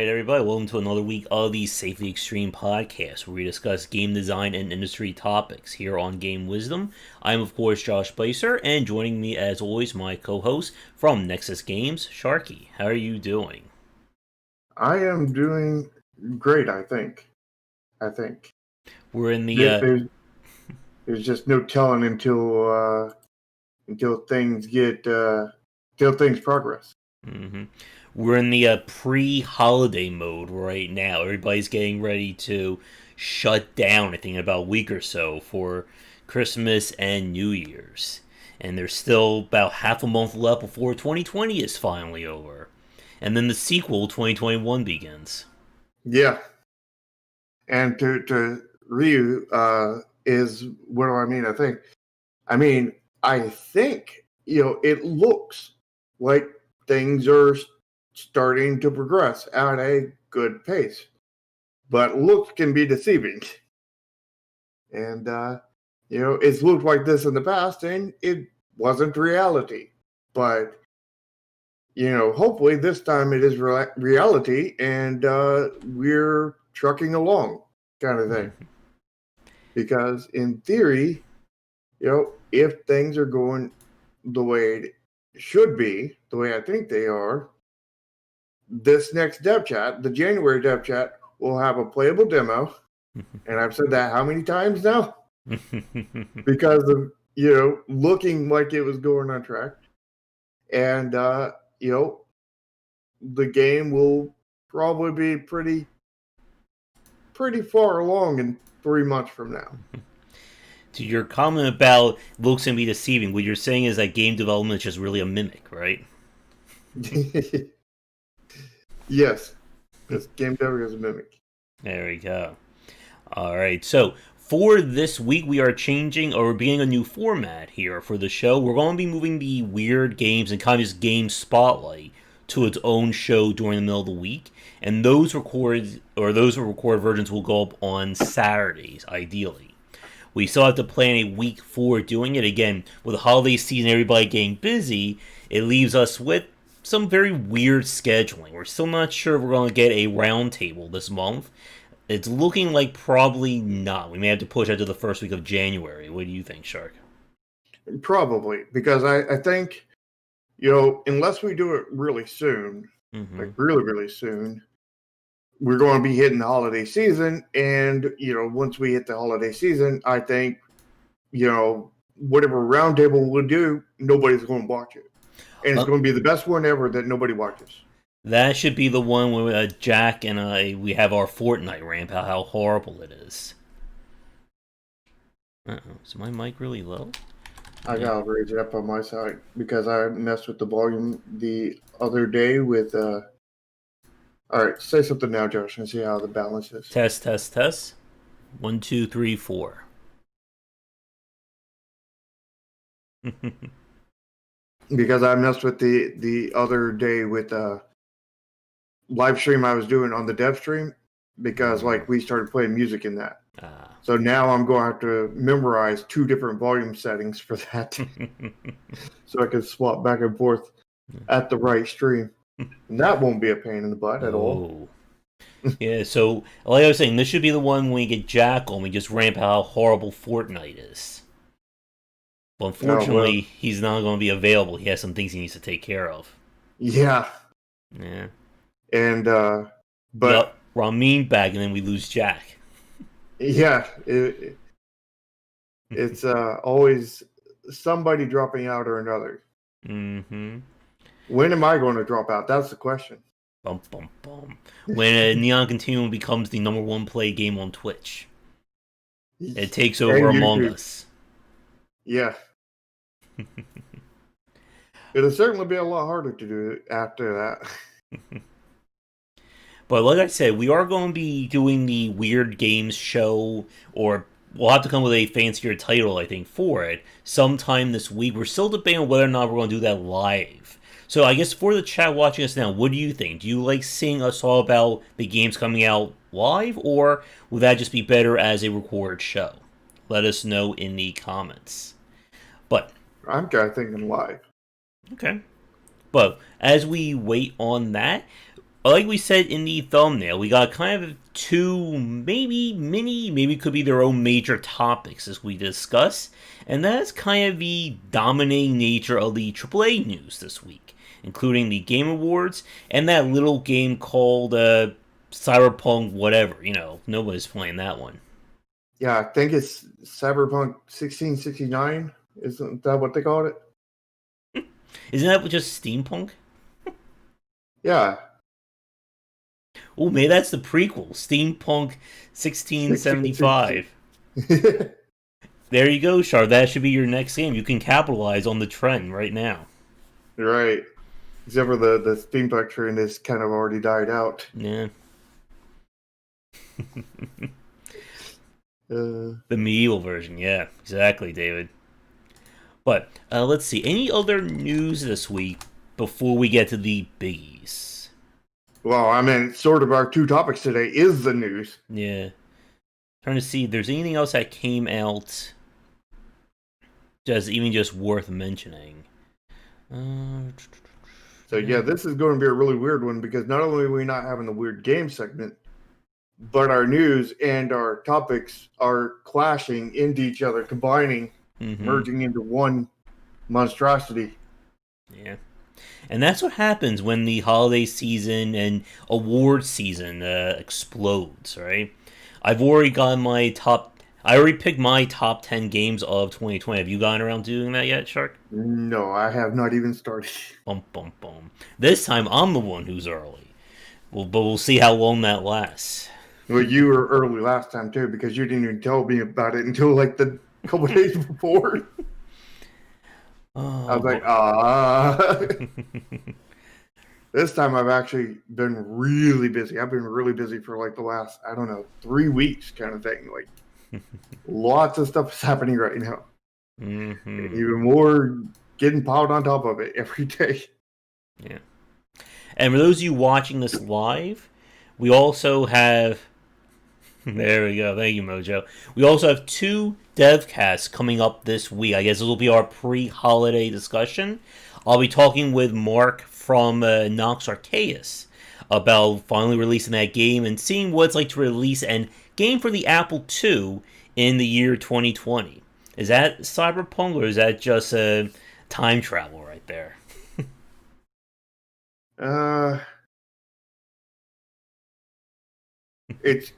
Alright, everybody, welcome to another week of the Safely Extreme podcast, where we discuss game design and industry topics here on Game Wisdom. I'm, of course, Josh Placer, and joining me, as always, my co-host from Nexus Games, Sharky. How are you doing? I am doing great, I think. We're in the... There's just no telling until things progress. Mm-hmm. We're in the pre-holiday mode right now. Everybody's getting ready to shut down, I think, in about a week or so for Christmas and New Year's. And there's still about half a month left before 2020 is finally over. And then the sequel, 2021, begins. Yeah. And to Ryu is, what do I mean? I think, it looks like things are starting to progress at a good pace. But looks can be deceiving. And, it's looked like this in the past, and it wasn't reality. But, hopefully this time it is reality, and we're trucking along, kind of thing. Because in theory, if things are going the way it should be, the way I think they are, this next dev chat, the January dev chat, will have a playable demo. And I've said that how many times now? Because of, looking like it was going on track. And, the game will probably be pretty far along in 3 months from now. To your comment about looks can be deceiving, what you're saying is that game development is just really a mimic, right? Yes. This game development is a mimic. There we go. Alright, so for this week we are changing, or beginning a new format here for the show. We're going to be moving the weird games and kind of just game spotlight to its own show during the middle of the week. And those recorded versions will go up on Saturdays, ideally. We still have to plan a week for doing it. Again, with the holiday season, everybody getting busy, it leaves us with some very weird scheduling. We're still not sure if we're going to get a roundtable this month. It's looking like probably not. We may have to push out to the first week of January. What do you think, Shark? Probably, because I think, unless we do it really soon, like really, really soon, we're going to be hitting the holiday season. And, once we hit the holiday season, I think, whatever roundtable we'll do, nobody's going to watch it. And it's going to be the best one ever that nobody watches. That should be the one where Jack and we have our Fortnite ramp out how horrible it is. Uh-oh, is my mic really low? I gotta raise it up on my side because I messed with the volume the other day with... Alright, say something now, Josh, and see how the balance is. Test, test, test. 1, 2, 3, 4. Because I messed with the other day with live stream I was doing on the dev stream, because we started playing music in that. So now I'm going to have to memorize 2 different volume settings for that, so I can swap back and forth at the right stream. And that won't be a pain in the butt at all. Yeah, so like I was saying, this should be the one when we get Jack on, we just ramp how horrible Fortnite is. Well, unfortunately, he's not going to be available. He has some things he needs to take care of. Yeah. Yeah. And, but... Ramin back, and then we lose Jack. Yeah. It's always somebody dropping out or another. Mm-hmm. When am I going to drop out? That's the question. Bum, bum, bum. When Neon Continuum becomes the #1 play game on Twitch. It takes over Among Us. Yeah. It'll certainly be a lot harder to do after that. But like I said, we are going to be doing the Weird Games show, or we'll have to come with a fancier title, I think, for it sometime this week. We're still debating on whether or not we're going to do that live. So I guess for the chat watching us now, what do you think? Do you like seeing us all about the games coming out live, or would that just be better as a recorded show? Let us know in the comments. But I'm kind of thinking live. Okay. But as we wait on that, like we said in the thumbnail, we got kind of two, maybe mini, maybe could be their own major topics as we discuss, and that's kind of the dominating nature of the AAA news this week, including the Game Awards and that little game called Cyberpunk whatever. Nobody's playing that one. Yeah, I think it's Cyberpunk 1669. Isn't that what they called it? Isn't that just steampunk? Yeah. Oh, maybe that's the prequel, Steampunk 1675. 1660. There you go, Shar. That should be your next game. You can capitalize on the trend right now. Right. Except for the steampunk trend has kind of already died out. Yeah. The medieval version, yeah, exactly, David. But let's see, any other news this week before we get to the biggies? Well, I mean, sort of our two topics today is the news. Yeah. Trying to see if there's anything else that came out just worth mentioning. So yeah, this is going to be a really weird one because not only are we not having the weird game segment, but our news and our topics are clashing into each other, combining, merging into one monstrosity. Yeah. And that's what happens when the holiday season and award season explodes, right? I already picked my top 10 games of 2020. Have you gotten around doing that yet, Shark? No, I have not even started. Bum, bum, bum. This time I'm the one who's early. But we'll see how long that lasts. Well, you were early last time, too, because you didn't even tell me about it until like the couple days before. I was like, This time I've actually been really busy. I've been really busy for like the last, 3 weeks kind of thing. Like lots of stuff is happening right now. Mm-hmm. Even more getting piled on top of it every day. Yeah. And for those of you watching this live, we also have... There we go. Thank you, Mojo. We also have 2 devcasts coming up this week. I guess this will be our pre-holiday discussion. I'll be talking with Mark from Nox Arceus about finally releasing that game and seeing what it's like to release a game for the Apple II in the year 2020. Is that Cyberpunk or is that just time travel right there? It's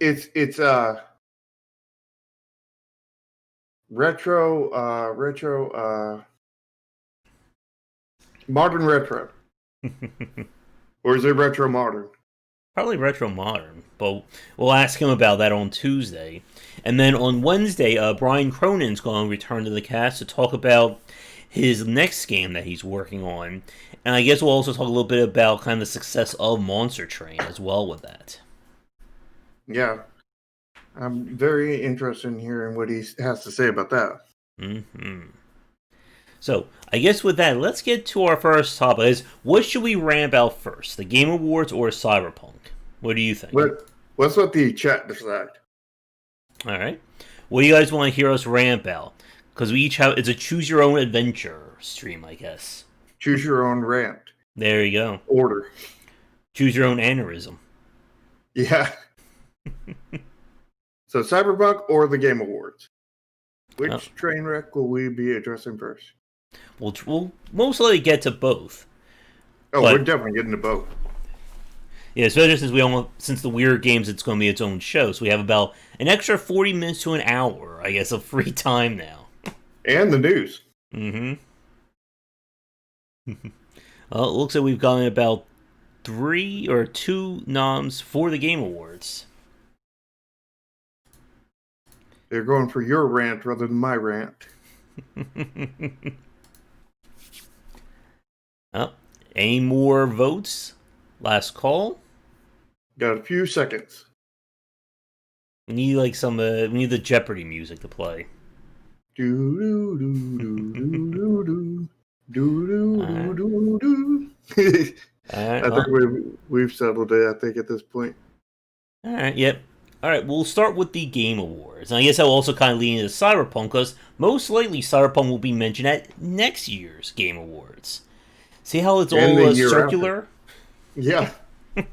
modern retro. Or is it retro modern? Probably retro modern, but we'll ask him about that on Tuesday. And then on Wednesday, Brian Cronin's going to return to the cast to talk about his next game that he's working on. And I guess we'll also talk a little bit about kind of the success of Monster Train as well with that. Yeah. I'm very interested in hearing what he has to say about that. Mm-hmm. So, I guess with that, let's get to our first topic. Is what should we rant about first? The Game Awards or Cyberpunk? What do you think? Let's let the chat decide. Alright. What do you guys want to hear us rant about? Because we each have... It's a choose-your-own-adventure stream, I guess. Choose your own rant. There you go. Order. Choose your own aneurysm. Yeah. So, Cyberpunk or the Game Awards? Which train wreck will we be addressing first? We'll most likely get to both. Oh, we're definitely getting to both. Yeah, especially since the Weird Games, it's going to be its own show, so we have about an extra 40 minutes to an hour, I guess, of free time now. And the news. Mm-hmm. Well, it looks like we've gotten about 3 or 2 noms for the Game Awards. They're going for your rant rather than my rant. Any more votes? Last call? Got a few seconds. We need we need the Jeopardy music to play. Do do do do do do do do do. I think we've settled it. I think at this point. All right. Yep. All right. We'll start with the Game Awards, and I guess that will also kind of lead into Cyberpunk, because most likely Cyberpunk will be mentioned at next year's Game Awards. See how it's all circular? Yeah. All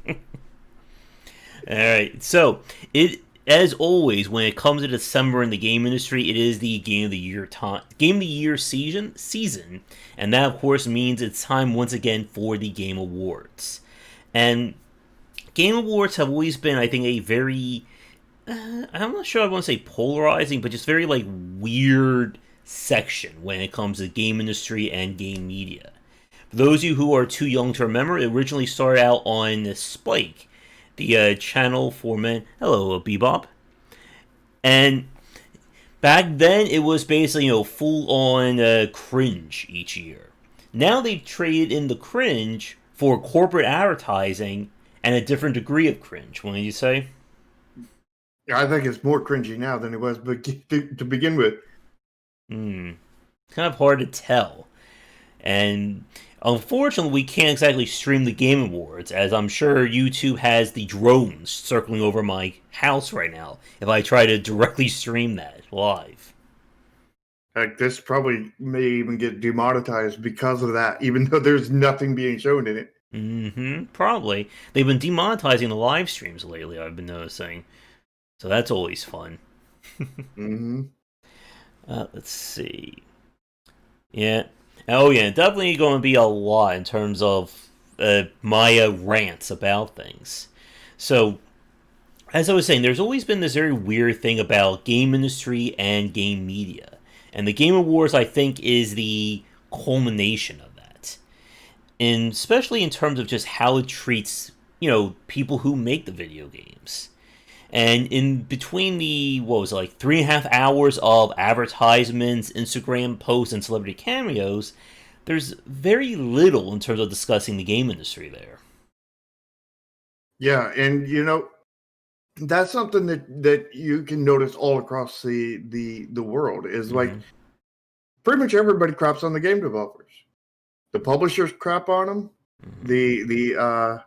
right. So it, as always, when it comes to December in the game industry, it is the game of the year game of the year season, and that of course means it's time once again for the Game Awards. And Game Awards have always been, I think, a very I'm not sure I want to say polarizing, but just very like weird section when it comes to the game industry and game media. For those of you who are too young to remember, it originally started out on Spike, the channel for men. Hello, Bebop. And back then, it was basically full on cringe each year. Now they've traded in the cringe for corporate advertising and a different degree of cringe. What do you say? Yeah, I think it's more cringy now than it was to begin with. It's kind of hard to tell. And unfortunately, we can't exactly stream the Game Awards, as I'm sure YouTube has the drones circling over my house right now if I try to directly stream that live. Like, this probably may even get demonetized because of that, even though there's nothing being shown in it. Probably. They've been demonetizing the live streams lately, I've been noticing. So that's always fun. Let's see. Yeah. Oh, yeah. Definitely going to be a lot in terms of my rants about things. So, as I was saying, there's always been this very weird thing about game industry and game media. And the Game Awards, I think, is the culmination of that. And especially in terms of just how it treats, people who make the video games. And in between the, 3.5 hours of advertisements, Instagram posts, and celebrity cameos, there's very little in terms of discussing the game industry there. Yeah, and that's something that you can notice all across the world is like pretty much everybody craps on the game developers. The publishers crap on them. The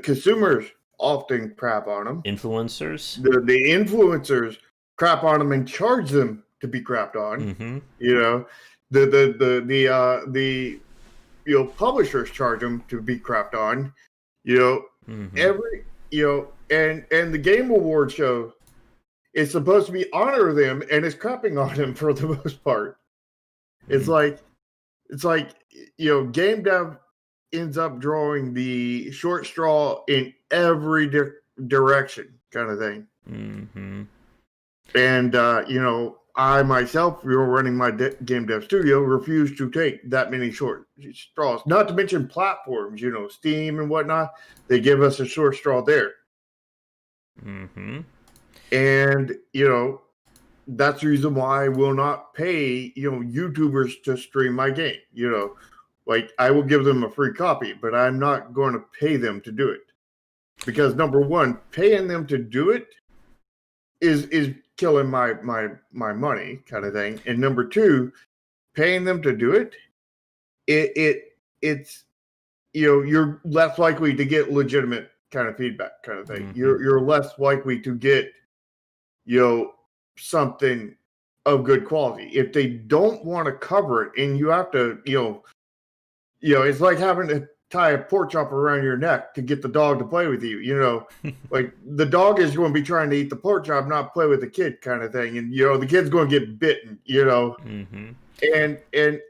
consumers often crap on them. Influencers. The influencers crap on them and charge them to be crapped on. The publishers charge them to be crapped on. Every and the Game Award show is supposed to be honor them, and it's crapping on them for the most part. It's like game dev ends up drawing the short straw in every direction, kind of thing. And I myself, running my game dev studio, refuse to take that many short straws. Not to mention platforms, Steam and whatnot. They give us a short straw there. And that's the reason why I will not pay YouTubers to stream my game. Like, I will give them a free copy, but I'm not going to pay them to do it. Because number one, paying them to do it is killing my money, kind of thing. And number two, paying them to do it, it's you're less likely to get legitimate kind of feedback, kind of thing. You're less likely to get something of good quality. If they don't want to cover it, and you have to it's like having to tie a pork chop around your neck to get the dog to play with you. Like, the dog is going to be trying to eat the pork chop, not play with the kid, kind of thing. And the kid's going to get bitten. And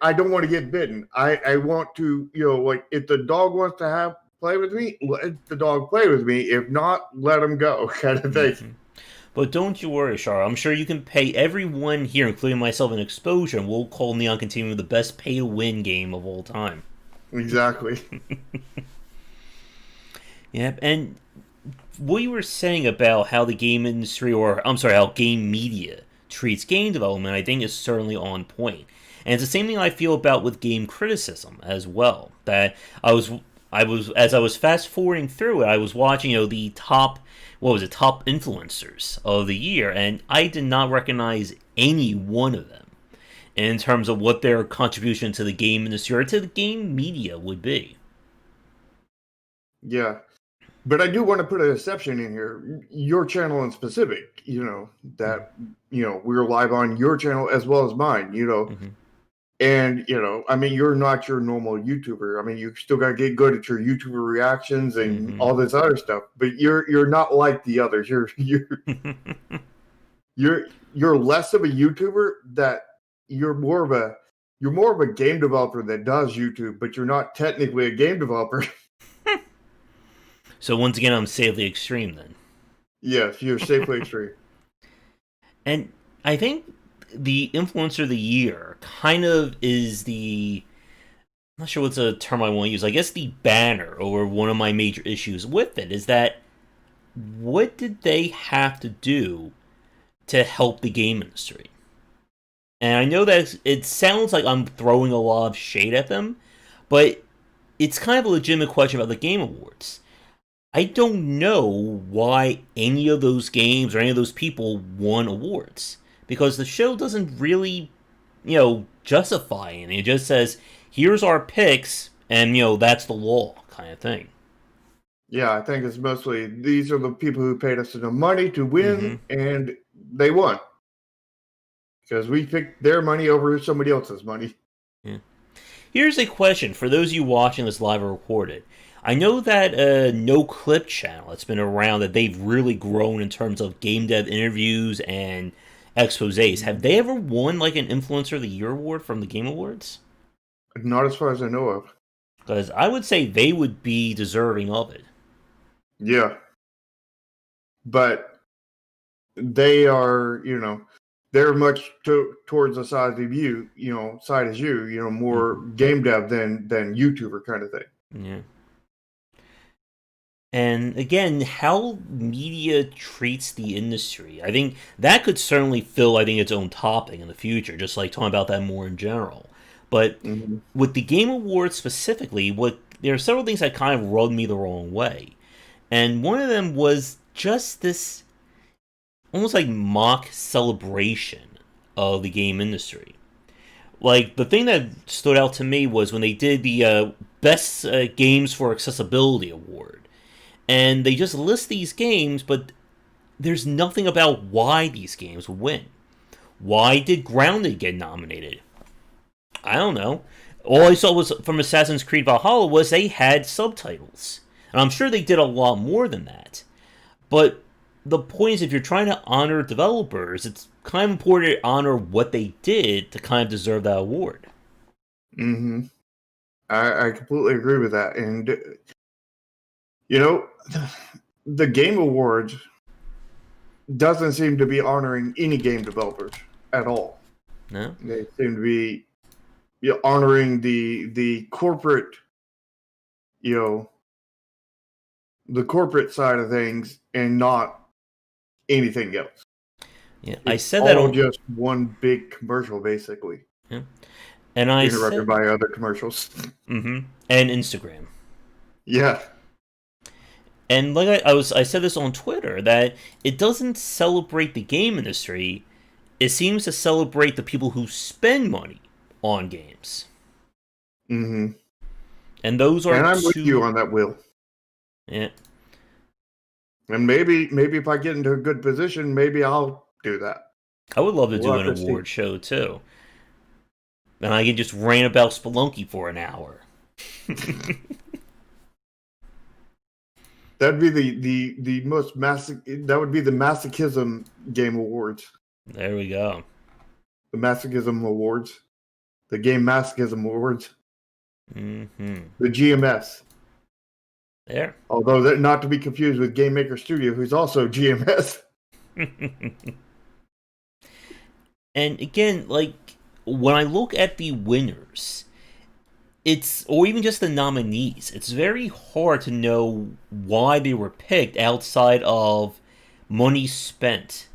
I don't want to get bitten. I want to like, if the dog wants to play with me, let the dog play with me. If not, let him go, kind of thing. But don't you worry, Char. I'm sure you can pay everyone here, including myself, an exposure, and we'll call Neon Continuum the best pay-to-win game of all time. Exactly. Yep, and what you were saying about how the game industry, how game media treats game development, I think is certainly on point. And it's the same thing I feel about with game criticism as well. That as I was fast forwarding through it, I was watching, the top influencers of the year, and I did not recognize any one of them in terms of what their contribution to the game industry or to the game media would be. Yeah. But I do want to put an exception in here. Your channel in specific, that, we're live on your channel as well as mine, And, I mean, you're not your normal YouTuber. I mean, you still got to get good at your YouTuber reactions and all this other stuff. But you're not like the others. You're less of a YouTuber. That you're more of a game developer that does YouTube, but you're not technically a game developer. So once again, I'm safely extreme then. Yes, you're safely extreme. And I think the influencer of the year kind of is I'm not sure what's a term I want to use. I guess the banner, or one of my major issues with it, is that what did they have to do to help the game industry? And I know that it sounds like I'm throwing a lot of shade at them, but it's kind of a legitimate question about the Game Awards. I don't know why any of those games or any of those people won awards, because the show doesn't really, justify it. It just says, here's our picks, and, that's the law kind of thing. Yeah, I think it's mostly these are the people who paid us enough money to win, and they won. Because we picked their money over somebody else's money. Yeah. Here's a question for those of you watching this live or recorded. I know that No Clip channel that's been around, that they've really grown in terms of game dev interviews and exposés. Have they ever won like an Influencer of the Year award from the Game Awards? Not as far as I know of. Because I would say they would be deserving of it. Yeah. But they are, they're much towards the side of you, side as you, more game dev than YouTuber kind of thing. Yeah. And again, how media treats the industry, I think that could certainly fill, its own topic in the future, just like talking about that more in general. But with the Game Awards specifically, there are several things that kind of rubbed me the wrong way. And one of them was just this almost like mock celebration of the game industry. Like, the thing that stood out to me was when they did the Best Games for Accessibility Award. And they just list these games, but there's nothing about why these games would win. Why did Grounded get nominated? I don't know. All I saw was from Assassin's Creed Valhalla was they had subtitles. And I'm sure they did a lot more than that. But the point is, if you're trying to honor developers, it's kind of important to honor what they did to kind of deserve that award. I completely agree with that. And, the Game Awards doesn't seem to be honoring any game developers at all. No? They seem to be honoring the corporate, the corporate side of things, and not anything else. Yeah, I said that all just one big commercial, basically. Yeah, and I interrupted by other commercials. And Instagram. Yeah. And like I said this on Twitter, that it doesn't celebrate the game industry. It seems to celebrate the people who spend money on games. And those are. And I'm with you on that, Will. Yeah. And maybe if I get into a good position, maybe I'll do that. I would love to do an award show too. And I can just rant about Spelunky for an hour. That'd be the most that would be the Masochism Game Awards. There we go. The Masochism Awards. The Game Masochism Awards. The GMS. There. Although they're not to be confused with Game Maker Studio, who's also GMS. And again, like, when I look at the winners, or even just the nominees, it's very hard to know why they were picked outside of money spent.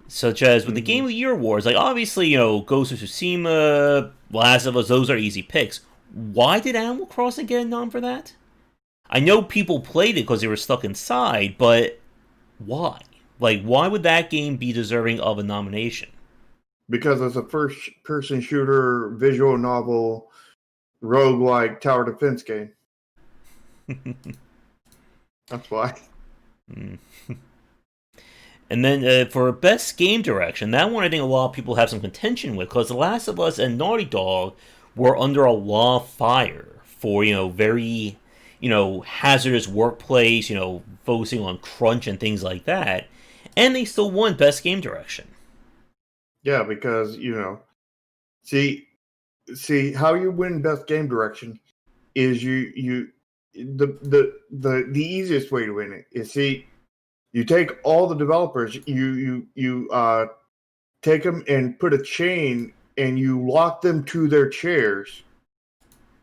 Such as with the Game of the Year awards, like, obviously, Ghost of Tsushima, Last of Us, those are easy picks. Why did Animal Crossing get a nom for that? I know people played it because they were stuck inside, but why? Like, why would that game be deserving of a nomination? Because it's a first-person shooter, visual novel, roguelike tower defense game. That's why. And then for best game direction, that one I think a lot of people have some contention with because The Last of Us and Naughty Dog were under a lot of fire for very hazardous workplace, focusing on crunch and things like that, and they still won best game direction. Yeah, because see how you win best game direction is the easiest way to win it is you take all the developers, you take them and put a chain and you lock them to their chairs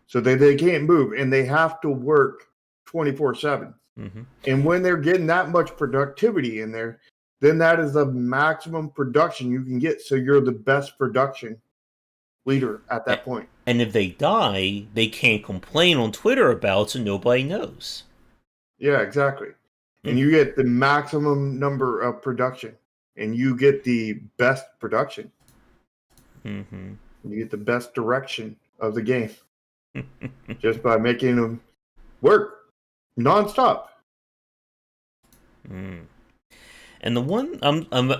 so that they can't move and they have to work 24/7. Mm-hmm. And when they're getting that much productivity in there, then that is the maximum production you can get. So you're the best production leader at that point. And if they die, they can't complain on Twitter about it, so nobody knows. Yeah, exactly. And you get the maximum number of production, and you get the best production. Mm-hmm. You get the best direction of the game just by making them work nonstop. Mm. And the one,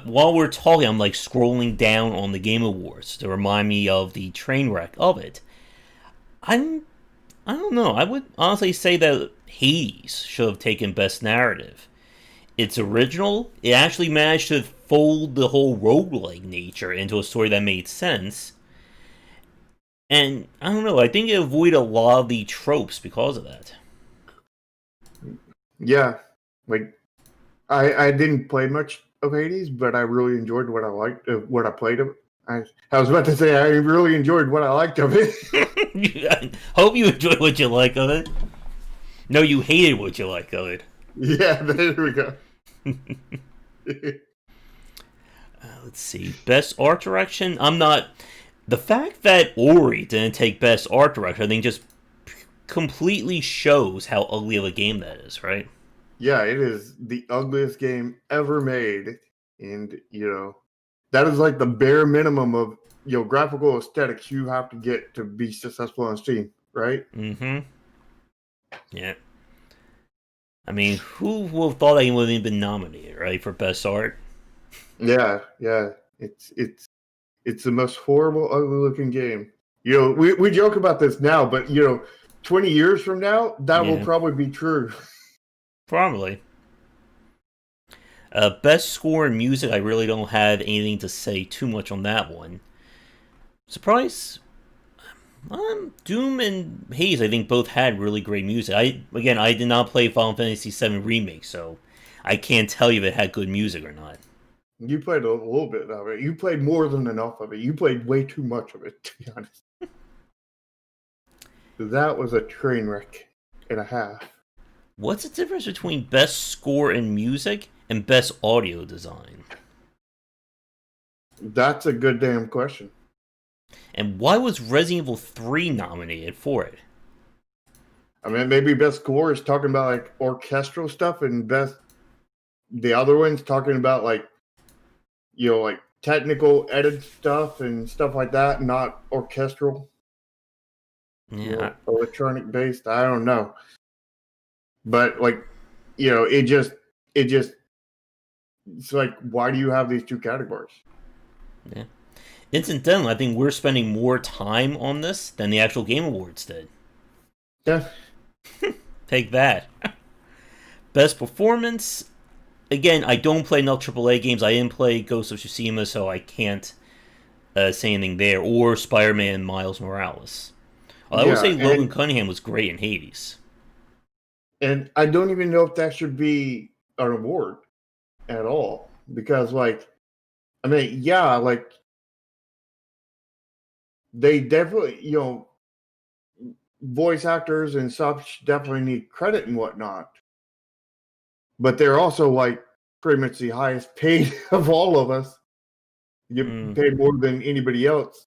while we're talking, I'm like scrolling down on the Game Awards to remind me of the train wreck of it. I don't know. I would honestly say that Hades should have taken Best Narrative. It's original. It actually managed to fold the whole roguelike nature into a story that made sense. And I don't know. I think it avoided a lot of the tropes because of that. Yeah, like I didn't play much of Hades, but I really enjoyed what I liked, what I played of it. I was about to say I really enjoyed what I liked of it. I hope you enjoyed what you like of it. No, you hated what you like of it. Yeah, there we go. Let's see. Best art direction? I'm not. The fact that Ori didn't take best art direction, I think, just completely shows how ugly of a game that is, right? Yeah, it is the ugliest game ever made. And, that is like the bare minimum of, graphical aesthetics you have to get to be successful on Steam, right? Mm-hmm. Yeah. I mean, who would have thought that he would have been nominated, right, for best art? Yeah. It's the most horrible, ugly looking game. We joke about this now, but 20 years from now, that will probably be true. Probably. Best score in music, I really don't have anything to say too much on that one. Surprise. Doom and Haze, I think both had really great music. I did not play Final Fantasy VII Remake, so I can't tell you if it had good music or not. You played a little bit of it. You played more than enough of it. You played way too much of it, to be honest. That was a train wreck and a half. What's the difference between best score in music and best audio design? That's a good damn question. And why was Resident Evil 3 nominated for it? I mean, maybe best score is talking about like orchestral stuff, and the other one's talking about like technical edit stuff and stuff like that, not orchestral. Yeah, electronic based. I don't know, but it's like, why do you have these two categories? Yeah. Incidentally, I think we're spending more time on this than the actual Game Awards did. Yeah. Take that. Best performance. Again, I don't play enough AAA games. I didn't play Ghost of Tsushima, so I can't say anything there. Or Spider-Man Miles Morales. I would say Logan Cunningham was great in Hades. And I don't even know if that should be an award at all. Because, they definitely, voice actors and such definitely need credit and whatnot. But they're also, pretty much the highest paid of all of us. You get paid more than anybody else.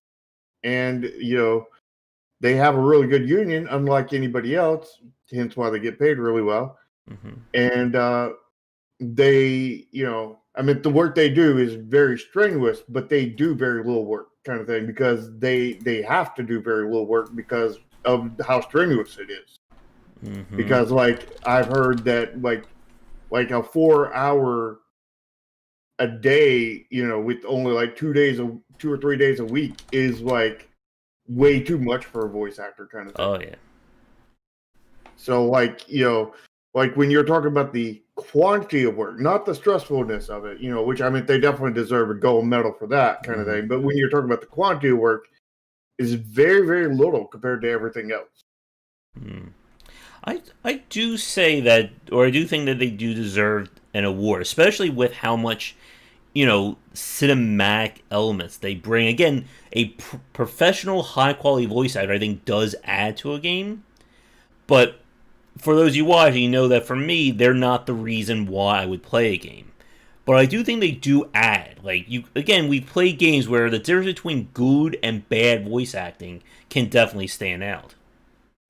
And, they have a really good union, unlike anybody else, hence why they get paid really well. Mm-hmm. And they, the work they do is very strenuous, but they do very little work, kind of thing, because they have to do very little work because of how strenuous it is. Mm-hmm. Because, I've heard that, like a 4-hour a day, with only like 2 or 3 days a week is like way too much for a voice actor kind of thing. Oh yeah. So like when you're talking about the quantity of work, not the stressfulness of it, which I mean they definitely deserve a gold medal for that kind of thing. But when you're talking about the quantity of work, is very, very little compared to everything else. I do say that, or I do think that they do deserve an award, especially with how much, cinematic elements they bring. Again, a professional, high quality voice actor, I think, does add to a game. But for those you watch, you know that for me, they're not the reason why I would play a game. But I do think they do add. We play games where the difference between good and bad voice acting can definitely stand out.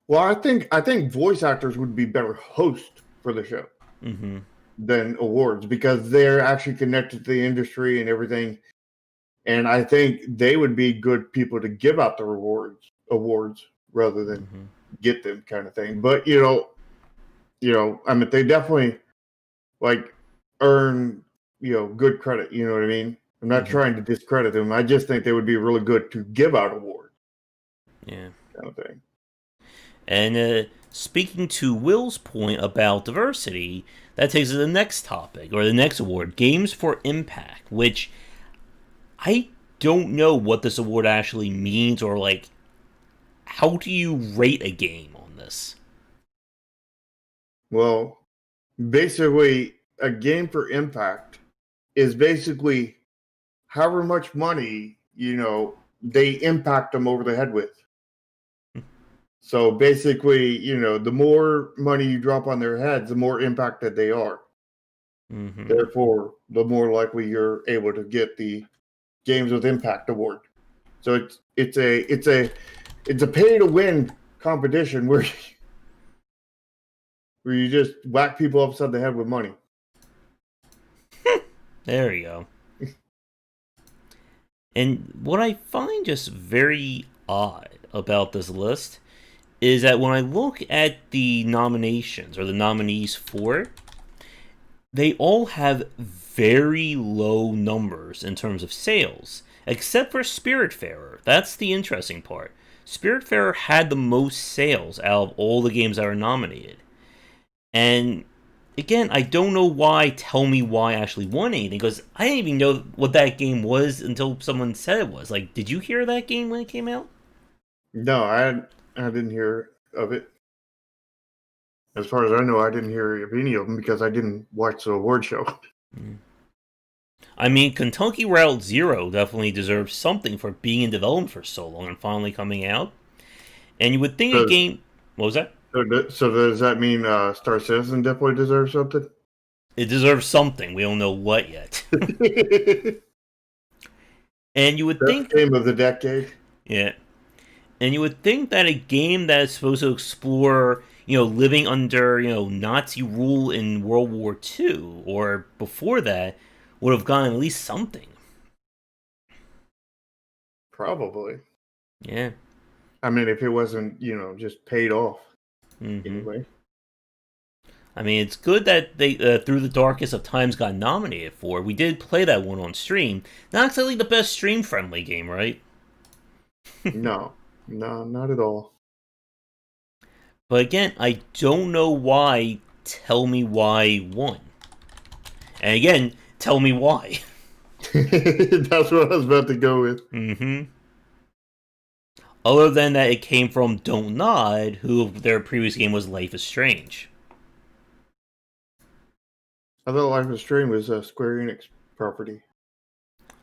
Well, I think voice actors would be better hosts for the show than awards because they're actually connected to the industry and everything. And I think they would be good people to give out the awards rather than get them kind of thing. But I mean, they definitely like earn good credit. You know what I mean? I'm not trying to discredit them. I just think they would be really good to give out awards. Yeah. Kind of thing. And speaking to Will's point about diversity, that takes us to the next topic, or the next award, Games for Impact, which I don't know what this award actually means, or how do you rate a game on this? Well, basically, a game for impact is basically however much money, they impact them over the head with. So basically, the more money you drop on their heads, the more impacted they are. Therefore, the more likely you're able to get the Games with Impact award. So it's a pay to win competition where you just whack people upside the head with money. There you go. And what I find just very odd about this list is that when I look at the nominations or the nominees for it, they all have very low numbers in terms of sales, except for Spiritfarer. That's the interesting part. Spiritfarer had the most sales out of all the games that are nominated. And again, I don't know why Tell Me Why actually won anything, because I didn't even know what that game was until someone said it was. Did you hear that game when it came out? No, I didn't hear of it. As far as I know, I didn't hear of any of them because I didn't watch the award show. I mean, Kentucky Route Zero definitely deserves something for being in development for so long and finally coming out. And you would think a game... What was that? So does that mean Star Citizen definitely deserves something? It deserves something. We don't know what yet. And you would think... Game of the decade. Yeah. And you would think that a game that is supposed to explore, living under, Nazi rule in World War II or before that would have gotten at least something. Probably. Yeah. I mean, if it wasn't, just paid off. Anyway. I mean, it's good that they, Through the Darkest of Times, got nominated for. We did play that one on stream. Not exactly the best stream-friendly game, right? No, not at all. But again, I don't know why Tell Me Why won. And again, tell me why. That's what I was about to go with. Other than that, it came from Don't Nod, who their previous game was Life is Strange. I thought Life is Strange was a Square Enix property.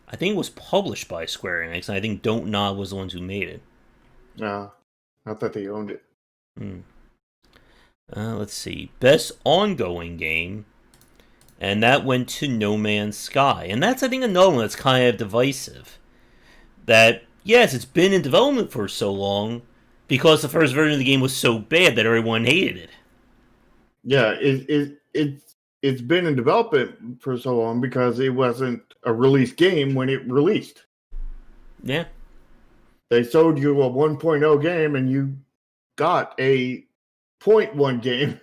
I think it was published by Square Enix, and I think Don't Nod was the ones who made it. I thought they owned it. Let's see. Best ongoing game. And that went to No Man's Sky. And that's, I think, another one that's kind of divisive. That, yes, it's been in development for so long because the first version of the game was so bad that everyone hated it. Yeah, it's been in development for so long because it wasn't a release game when it released. Yeah. They sold you a 1.0 game and you got a 0.1 game.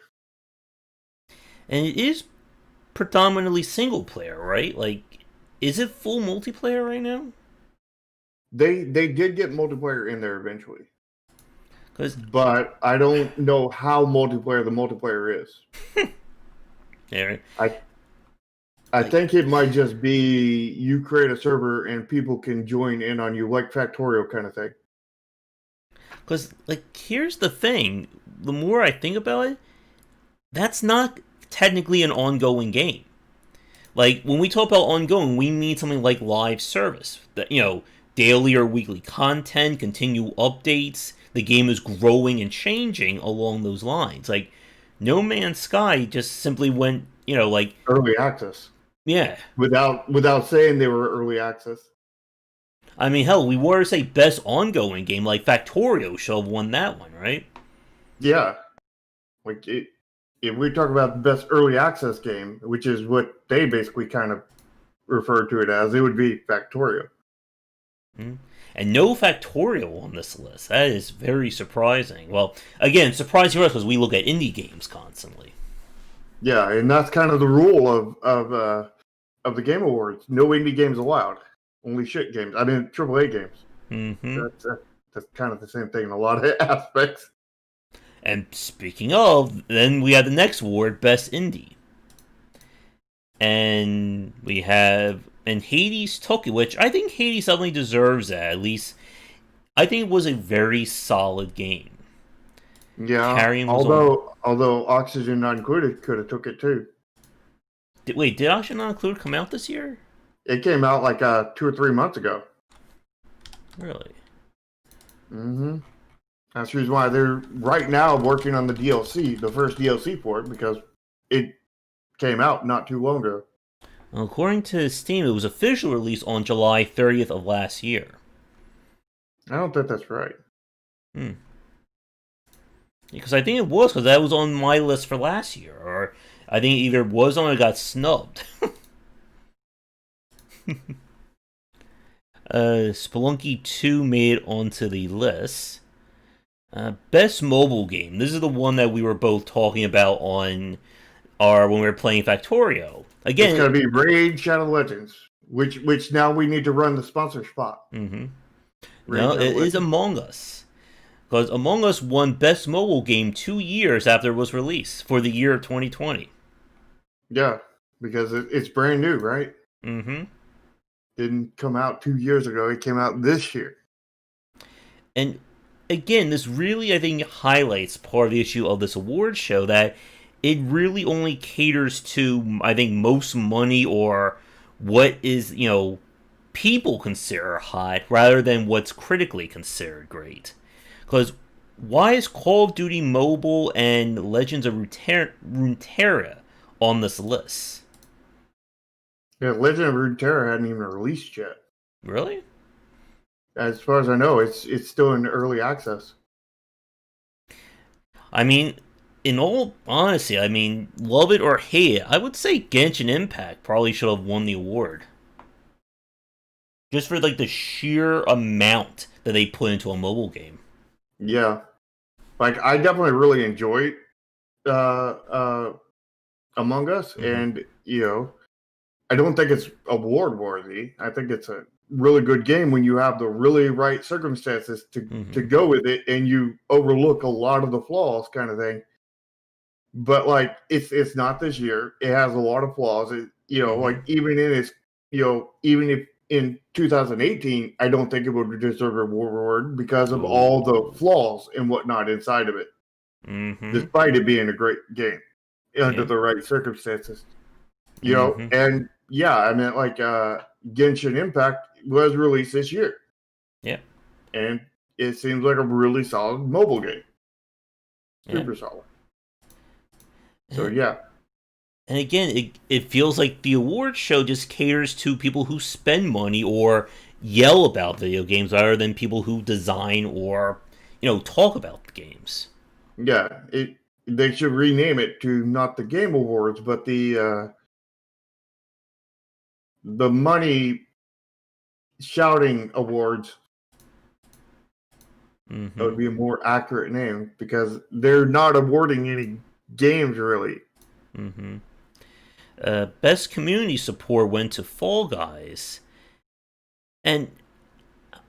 And it is predominantly single player, right? is it full multiplayer right now? They did get multiplayer in there eventually, Because but I don't know how multiplayer the multiplayer is. yeah, I like think it might just be you create a server and people can join in on you, like Factorio kind of thing. because like here's the thing: the more I think about it, that's not technically an ongoing game. Like when we talk about ongoing, we mean something like live service. That daily or weekly content, continual updates. The game is growing and changing along those lines. Like No Man's Sky just simply went, like Early access, yeah. without saying they were early access. I mean, hell, we were to say best ongoing game, like Factorio should have won that one, right? Yeah, like if we talk about the best early access game, which is what they basically kind of referred to it as, it would be Factorio. Mm. And no Factorial on this list. That is very surprising. Well, again, surprising for us because we look at indie games constantly. Yeah, and that's kind of the rule of the Game Awards. No indie games allowed. Only shit games. I mean, AAA games. Mm-hmm. That's kind of the same thing in a lot of aspects. And speaking of, then we have the next award, Best Indie. And we have, and Hades took it, which I think Hades suddenly deserves that. At least, I think it was a very solid game. Yeah, Carrion was on. although Oxygen Not Included could have took it too. Did Oxygen Not Included come out this year? It came out like 2 or 3 months ago. Really? Mm-hmm. That's the reason why they're right now working on the DLC, the first DLC for it, because it came out not too long ago. Well, according to Steam, it was officially released on July 30th of last year. I don't think that's right. Because I think it was, because that was on my list for last year. Or I think it either was on or got snubbed. Spelunky 2 made it onto the list. Best mobile game. This is the one that we were both talking about on when we were playing Factorio. Again, It's going to be Raid Shadow Legends, which now we need to run the sponsor spot. Mm-hmm. No, Shadow it Legends. is Among Us. Because Among Us won Best Mobile Game 2 years after it was released for the year 2020. Yeah, because it's brand new, right? Mm-hmm. Didn't come out 2 years ago. It came out this year. And again, this really, I think, highlights part of the issue of this award show that it really only caters to, I think, most money or what is, people consider hot rather than what's critically considered great. Because why is Call of Duty Mobile and Legends of Runeterra on this list? Yeah, Legend of Runeterra hadn't even released yet. Really? As far as I know, it's still in early access. I mean, in all honesty, love it or hate it, I would say Genshin Impact probably should have won the award. Just for like the sheer amount that they put into a mobile game. Yeah, like I definitely really enjoyed Among Us, and I don't think it's award worthy. I think it's a really good game when you have the really right circumstances to go with it, and you overlook a lot of the flaws, kind of thing. But like, it's not this year. It has a lot of flaws. Like even in its, even if in 2018, I don't think it would deserve a award because of all the flaws and whatnot inside of it. Despite it being a great game under the right circumstances. And yeah, I mean, like Genshin Impact was released this year. Yeah. And it seems like a really solid mobile game. Super solid. So yeah. And again, it feels like the award show just caters to people who spend money or yell about video games rather than people who design or, talk about the games. Yeah, they should rename it to not the Game Awards, but the money shouting awards. That would be a more accurate name because they're not awarding any games really. Best community support went to Fall Guys. And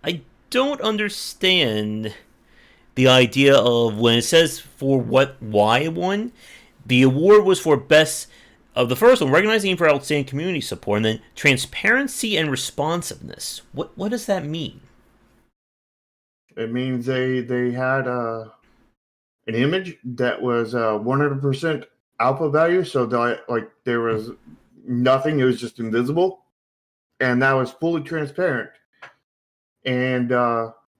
I don't understand the idea of when it says for what why it won. The award was for best of the first one, recognizing for outstanding community support, and then transparency and responsiveness. What does that mean? It means they had an image that was 100% alpha value, so that like there was nothing; it was just invisible, and that was fully transparent. And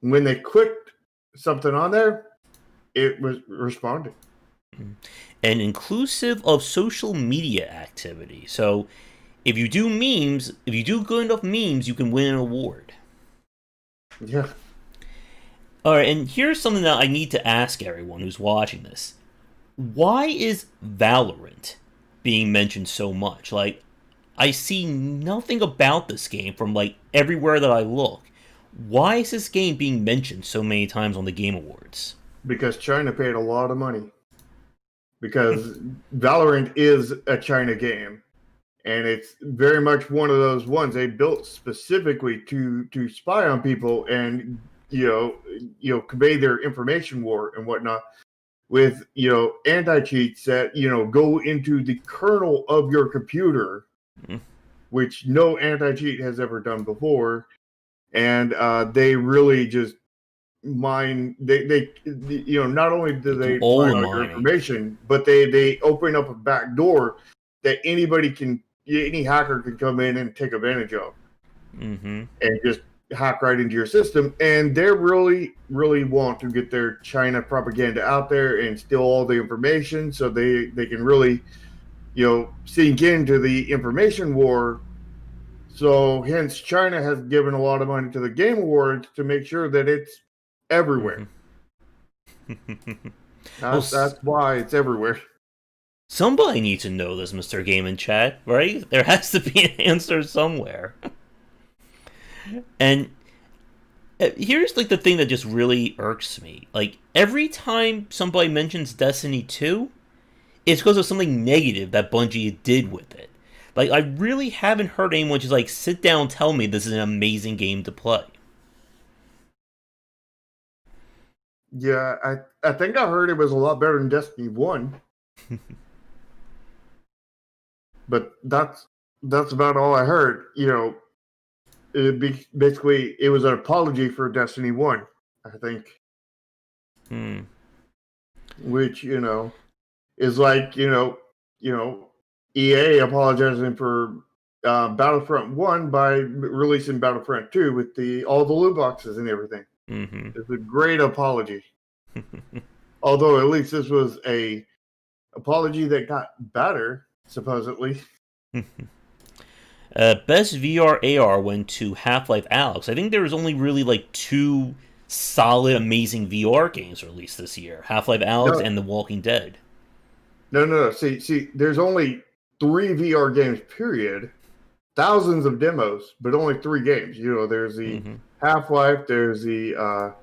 when they clicked something on there, it was responding. And inclusive of social media activity. So if you do memes, if you do good enough memes, you can win an award. Yeah, All right, and here's something that I need to ask everyone who's watching this. Why is Valorant being mentioned so much? Like, I see nothing about this game from like everywhere that I look. Why is this game being mentioned so many times on the Game Awards? because China paid a lot of money. Because Valorant is a China game, and it's very much one of those ones they built specifically to spy on people and convey their information war and whatnot with anti cheats that go into the kernel of your computer, Mm. which no anti cheat has ever done before, and they really just mine they not only do Do they all mine the all your mining. information, but they open up a back door that any hacker can come in and take advantage of Mm-hmm. and just hack right into your system. And they really want to get their China propaganda out there and steal all the information so they can really sink into the information war. So hence China has given a lot of money to the Game Awards to make sure that it's everywhere. Mm-hmm. well, That's why it's everywhere. somebody needs to know this, Mr. Game in Chat, right? There has to be an answer somewhere. And here's like the thing that just really irks me. Like every time somebody mentions Destiny 2, it's because of something negative that Bungie did with it. Like I really haven't heard anyone just like sit down and tell me this is an amazing game to play. Yeah, I think I heard it was a lot better than Destiny 1, but that's about all I heard. Basically it was an apology for Destiny 1, I think, Hmm. which is like EA apologizing for Battlefront 1 by releasing Battlefront 2 with the all the loot boxes and everything. Mm-hmm. It's a great apology. Although at least this was a apology that got better, supposedly. Best VR AR went to Half-Life Alyx. I think there was only really like two solid, amazing VR games released this year: Half-Life Alyx No, and The Walking Dead. no. See, there's only 3 VR games, period. Thousands of demos, but only 3 games. There's the Mm-hmm. Half-Life, there's the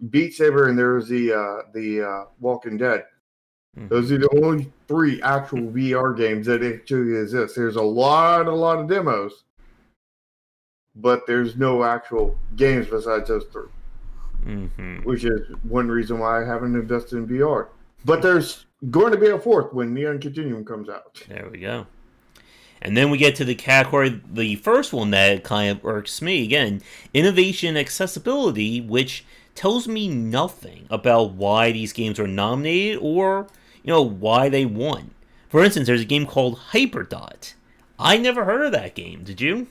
Beat Saber, and there's the Walking Dead. Mm-hmm. Those are the only 3 actual VR games that actually exist. There's a lot of demos, but there's no actual games besides those 3, Mm-hmm. which is one reason why I haven't invested in VR. But there's going to be a 4th when Neon Continuum comes out. There we go. And then we get to the category, the first one that kind of irks me again: innovation and accessibility, which tells me nothing about why these games are nominated or why they won. For instance, there's a game called Hyperdot. I never heard of that game. Did you?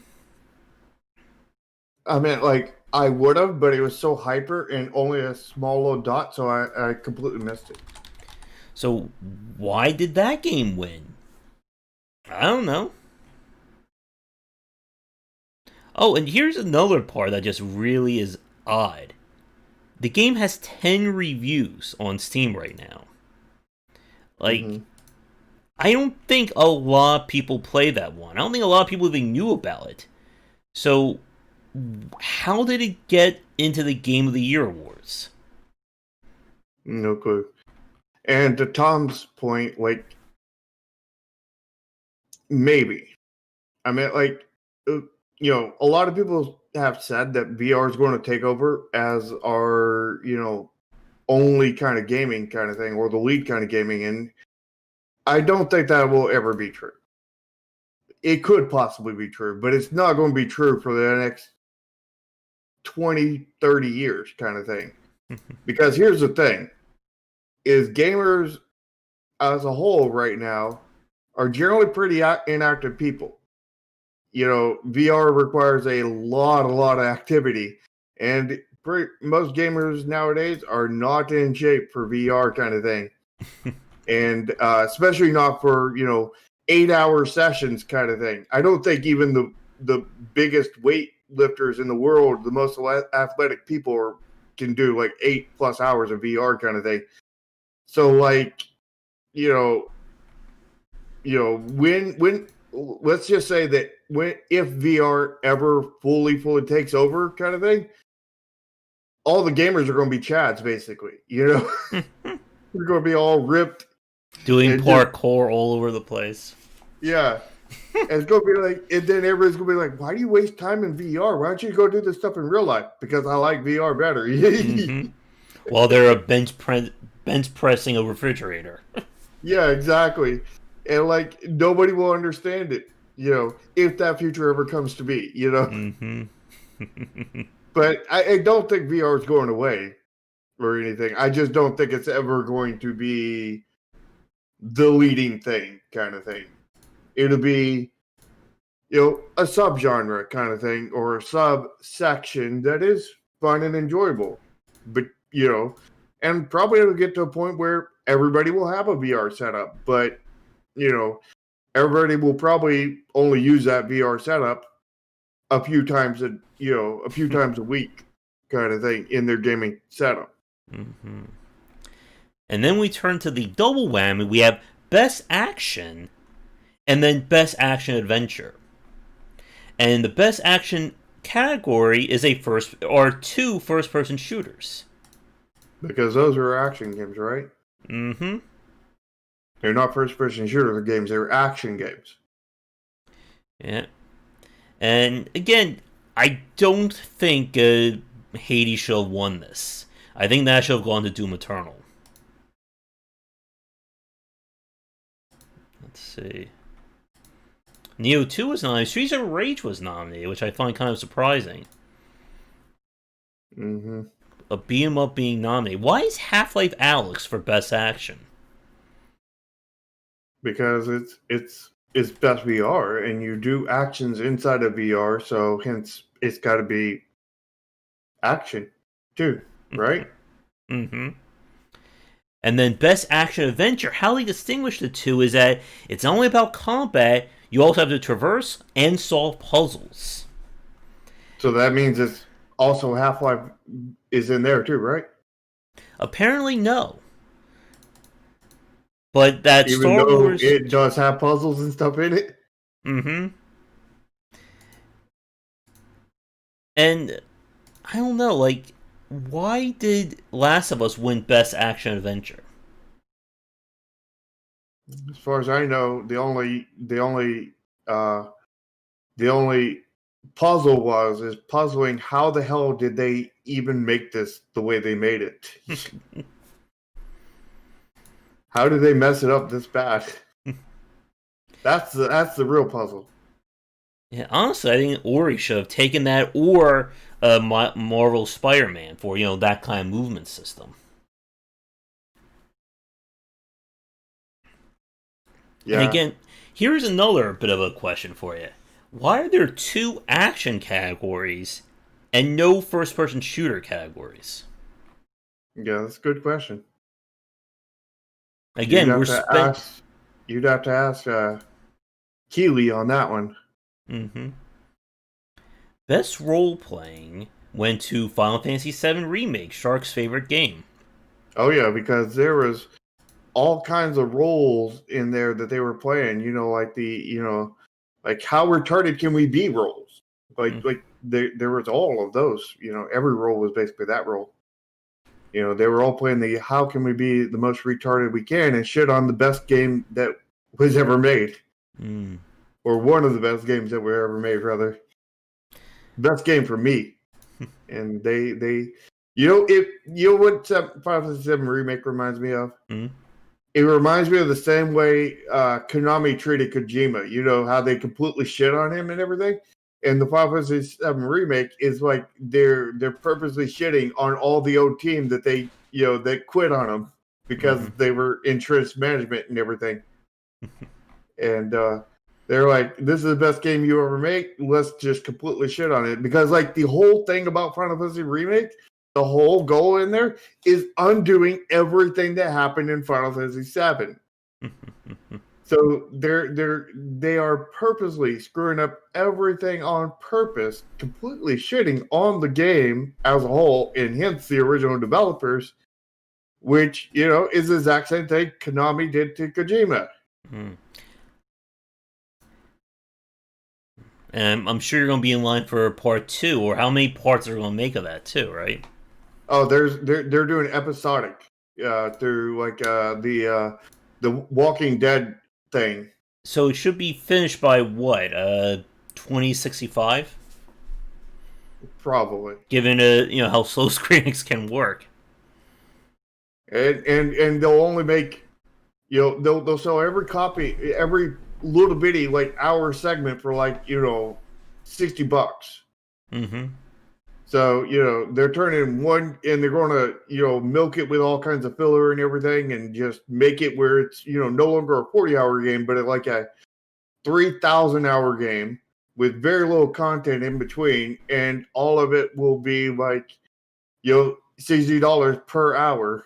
I mean, like, I would have, but it was so hyper and only a small little dot, so I completely missed it. So why did that game win? I don't know. Oh, and here's another part that just really is odd. The game has 10 reviews on Steam right now. Like, Mm-hmm. I don't think a lot of people play that one. I don't think a lot of people even knew about it. So, how did it get into the Game of the Year awards? No clue. And to Tom's point, like, maybe. I mean, like, a lot of people have said that VR is going to take over as our, only kind of gaming kind of thing, or the lead kind of gaming, and I don't think that will ever be true. It could possibly be true, but it's not going to be true for the next 20, 30 years kind of thing. Because here's the thing, is gamers as a whole right now are generally pretty inactive people. VR requires a lot of activity, and most gamers nowadays are not in shape for VR kind of thing. And especially not for 8-hour sessions kind of thing. I don't think even the biggest weightlifters in the world, the most athletic people, can do like 8+ hours of VR kind of thing. So like, when let's just say that if VR ever fully takes over kind of thing, all the gamers are going to be Chads basically. We're going to be all ripped. Doing parkour all over the place. Yeah. And it's going to be like, and then everybody's going to be like, why do you waste time in VR? Why don't you go do this stuff in real life? Because I like VR better. While they're bench pressing a refrigerator. Yeah, exactly. And like, nobody will understand it, if that future ever comes to be, But I don't think VR is going away or anything. I just don't think it's ever going to be the leading thing kind of thing. It'll be, a subgenre kind of thing, or a subsection that is fun and enjoyable. But, and probably it'll get to a point where everybody will have a VR setup, but, everybody will probably only use that VR setup a few times a week kind of thing in their gaming setup. Mm-hmm. And then we turn to the double whammy. We have Best Action and then Best Action Adventure. And the Best Action category is two first-person shooters. Because those are action games, right? Mm-hmm. They're not first-person shooter games. They're action games. Yeah. And again, I don't think Hades should have won this. I think that should have gone to Doom Eternal. Let's see. Neo 2 was nominated. Streets of Rage was nominated, which I find kind of surprising. Mm-hmm. A beat 'em up being nominated. Why is Half-Life Alyx for Best Action? Because it's best VR, and you do actions inside of VR, so hence it's got to be action too, right? Mm-hmm. And then Best Action Adventure. How they distinguish the two is that it's not only about combat, you also have to traverse and solve puzzles. So that means it's also Half-Life is in there too, right? Apparently, no. But that Even Star though Wars, it does have puzzles and stuff in it. Mm-hmm. And I don't know, like, why did Last of Us win Best Action Adventure? As far as I know, the only puzzle is puzzling how the hell did they even make this the way they made it? How did they mess it up this bad? That's the real puzzle. Yeah, honestly, I think Ori should have taken that, or Marvel Spider-Man for that kind of movement system. Yeah. And again, here's another bit of a question for you: why are there 2 action categories and no first-person shooter categories? Yeah, that's a good question. Again, you'd have to ask Keeley on that one. Mm-hmm. Best role-playing went to Final Fantasy VII Remake, Shark's favorite game. Oh yeah, because there was all kinds of roles in there that they were playing. Like like how retarded can we be roles? Like there was all of those. Every role was basically that role. They were all playing the how can we be the most retarded we can and shit on the best game that was ever made. Mm. or one of the best games that were ever made, rather. Best game for me. And what Final Fantasy VII Remake reminds me of? Mm-hmm. It reminds me of the same way Konami treated Kojima. You know how they completely shit on him and everything. And the Final Fantasy VII Remake is like they're purposely shitting on all the old team that they quit on them because they were entrenched management and everything. And they're like, "This is the best game you ever make. Let's just completely shit on it." Because like the whole thing about Final Fantasy Remake, the whole goal in there is undoing everything that happened in Final Fantasy VII. So they are purposely screwing up everything on purpose, completely shitting on the game as a whole, and hence the original developers, which is the exact same thing Konami did to Kojima. And I'm sure you're going to be in line for part 2, or how many parts are going to make of that too, right? Oh, they're doing episodic through like the Walking Dead thing. So it should be finished by what? 2065? Probably. Given how slow screenings can work. And they'll only make they'll sell every copy, every little bitty like hour segment for like $60. Mm-hmm. So they're turning one, and they're going to milk it with all kinds of filler and everything, and just make it where it's no longer a 40-hour game, but like a 3,000-hour game with very little content in between, and all of it will be like $60 per hour.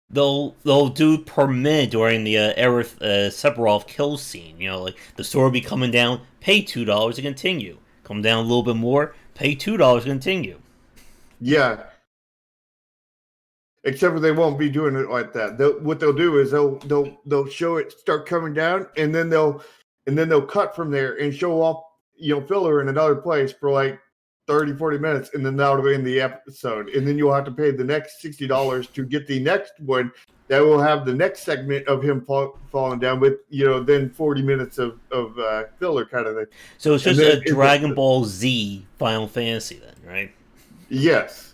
They'll do per minute during the Sephiroth kill scene. Like the sword will be coming down, pay $2 to continue. Come down a little bit more, pay $2 to continue. Yeah. Except for they won't be doing it like that. What they'll do is they'll show it start coming down, and then they'll cut from there and show off filler in another place for like 30-40 minutes, and then that'll be in the episode, and then you'll have to pay the next $60 to get the next one that will have the next segment of him falling down with then 40 minutes of filler kind of thing. So it's just a Dragon Ball Z Final Fantasy then, right? Yes.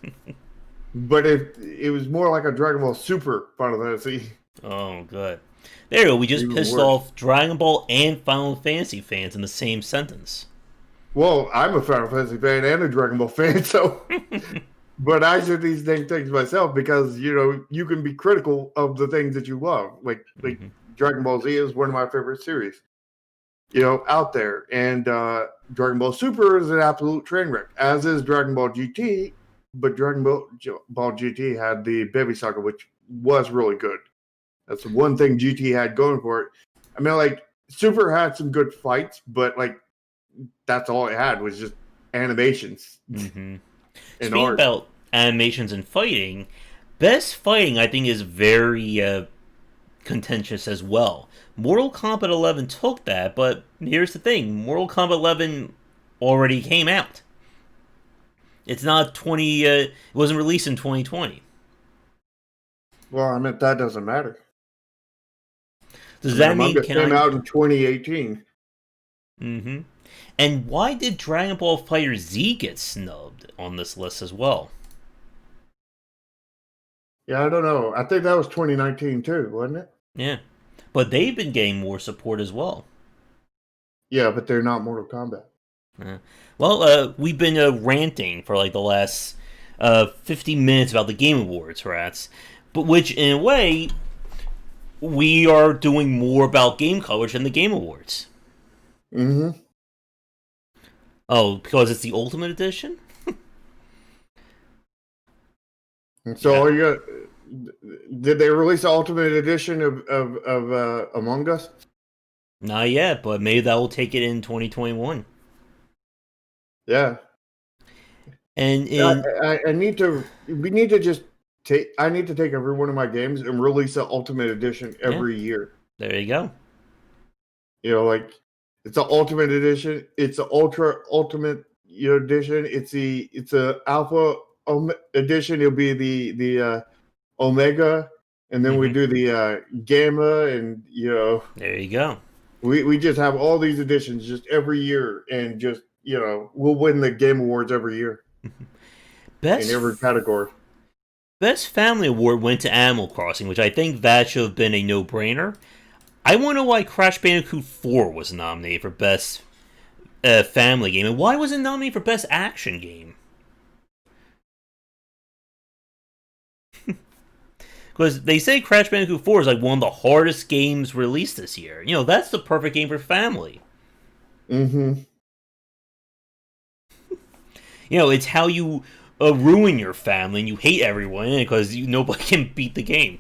But if it was more like a Dragon Ball Super Final Fantasy. Oh, good. There you go. We just pissed off Dragon Ball and Final Fantasy fans in the same sentence. Well, I'm a Final Fantasy fan and a Dragon Ball fan, so. But I say these things myself because you can be critical of the things that you love. Like Dragon Ball Z is one of my favorite series, out there, and Dragon Ball Super is an absolute train wreck, as is Dragon Ball GT. But Dragon Ball GT had the Baby Saga, which was really good. That's the one thing GT had going for it. I mean, like Super had some good fights, but like. That's all it had was just animations. Mm-hmm. Speaking art. About animations and fighting, best fighting I think is very contentious as well. Mortal Kombat 11 took that, but here's the thing: Mortal Kombat 11 already came out. It's not it wasn't released in 2020. Well, I mean that doesn't matter. Does that mean it came out in 2018? Mm-hmm. And why did Dragon Ball FighterZ get snubbed on this list as well? Yeah, I don't know. I think that was 2019 too, wasn't it? Yeah. But they've been getting more support as well. Yeah, but they're not Mortal Kombat. Well, we've been ranting for like the last 50 minutes about the Game Awards, rats. But which, in a way, we are doing more about game coverage than the Game Awards. Mm-hmm. Oh, because it's the Ultimate Edition? So did they release the Ultimate Edition of Among Us? Not yet, but maybe that will take it in 2021. Yeah. And I need to take every one of my games and release the Ultimate Edition every year. There you go. Like it's the Ultimate Edition. It's the Ultimate Edition. It's a Alpha Edition. It'll be the Omega, and then we do the Gamma, and There you go. We just have all these editions just every year, and just we'll win the Game Awards every year in Best every category. Best Family Award went to Animal Crossing, which I think that should have been a no-brainer. I wonder why Crash Bandicoot 4 was nominated for Best Family Game, and why was it nominated for Best Action Game? Because they say Crash Bandicoot 4 is like one of the hardest games released this year. That's the perfect game for family. Mm-hmm. It's how you ruin your family and you hate everyone because nobody can beat the game.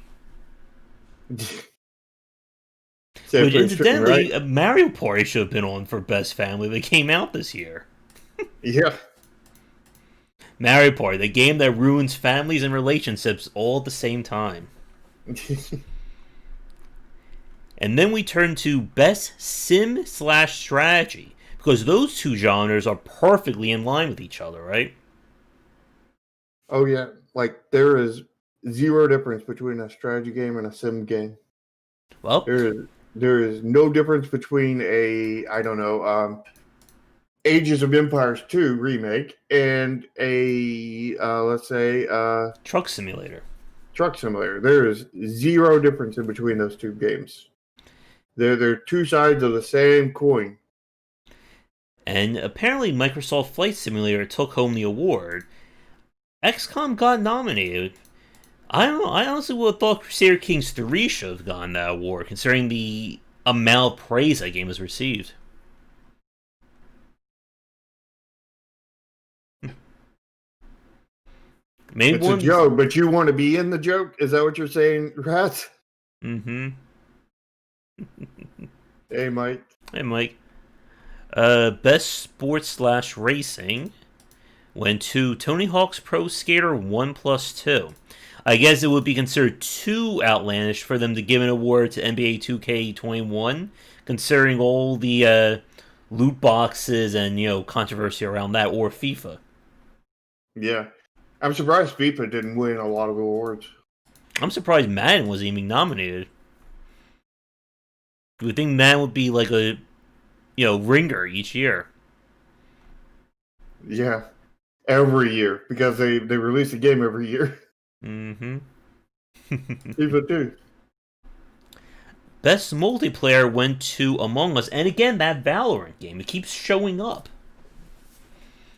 Which, Extreme, right? incidentally, Mario Party should have been on for Best Family that came out this year. Yeah. Mario Party, the game that ruins families and relationships all at the same time. And then we turn to Best Sim/Strategy, because those two genres are perfectly in line with each other, right? Oh yeah, like there is zero difference between a strategy game and a sim game. Well, There is no difference between a, I don't know, Ages of Empires 2 remake and a let's say Truck Simulator. truck simulator. There is zero difference in between those two games. They're two sides of the same coin. And apparently Microsoft Flight Simulator took home the award. XCOM got nominated. I don't know. I honestly would have thought Crusader Kings 3 should have gotten that award, considering the amount of praise that game has received. Maybe It's a joke, but you want to be in the joke? Is that what you're saying, Rat? Mm-hmm. Hey, Mike. Hey, Mike. Best Sports/Racing went to Tony Hawk's Pro Skater 1+2. I guess it would be considered too outlandish for them to give an award to NBA 2K21, considering all the loot boxes and controversy around that, or FIFA. Yeah. I'm surprised FIFA didn't win a lot of awards. I'm surprised Madden wasn't even nominated. You would think Madden would be like a ringer each year. Yeah. Every year, because they release a game every year. Mm-hmm. FIFA too. Best multiplayer went to Among Us, and again that Valorant game. It keeps showing up.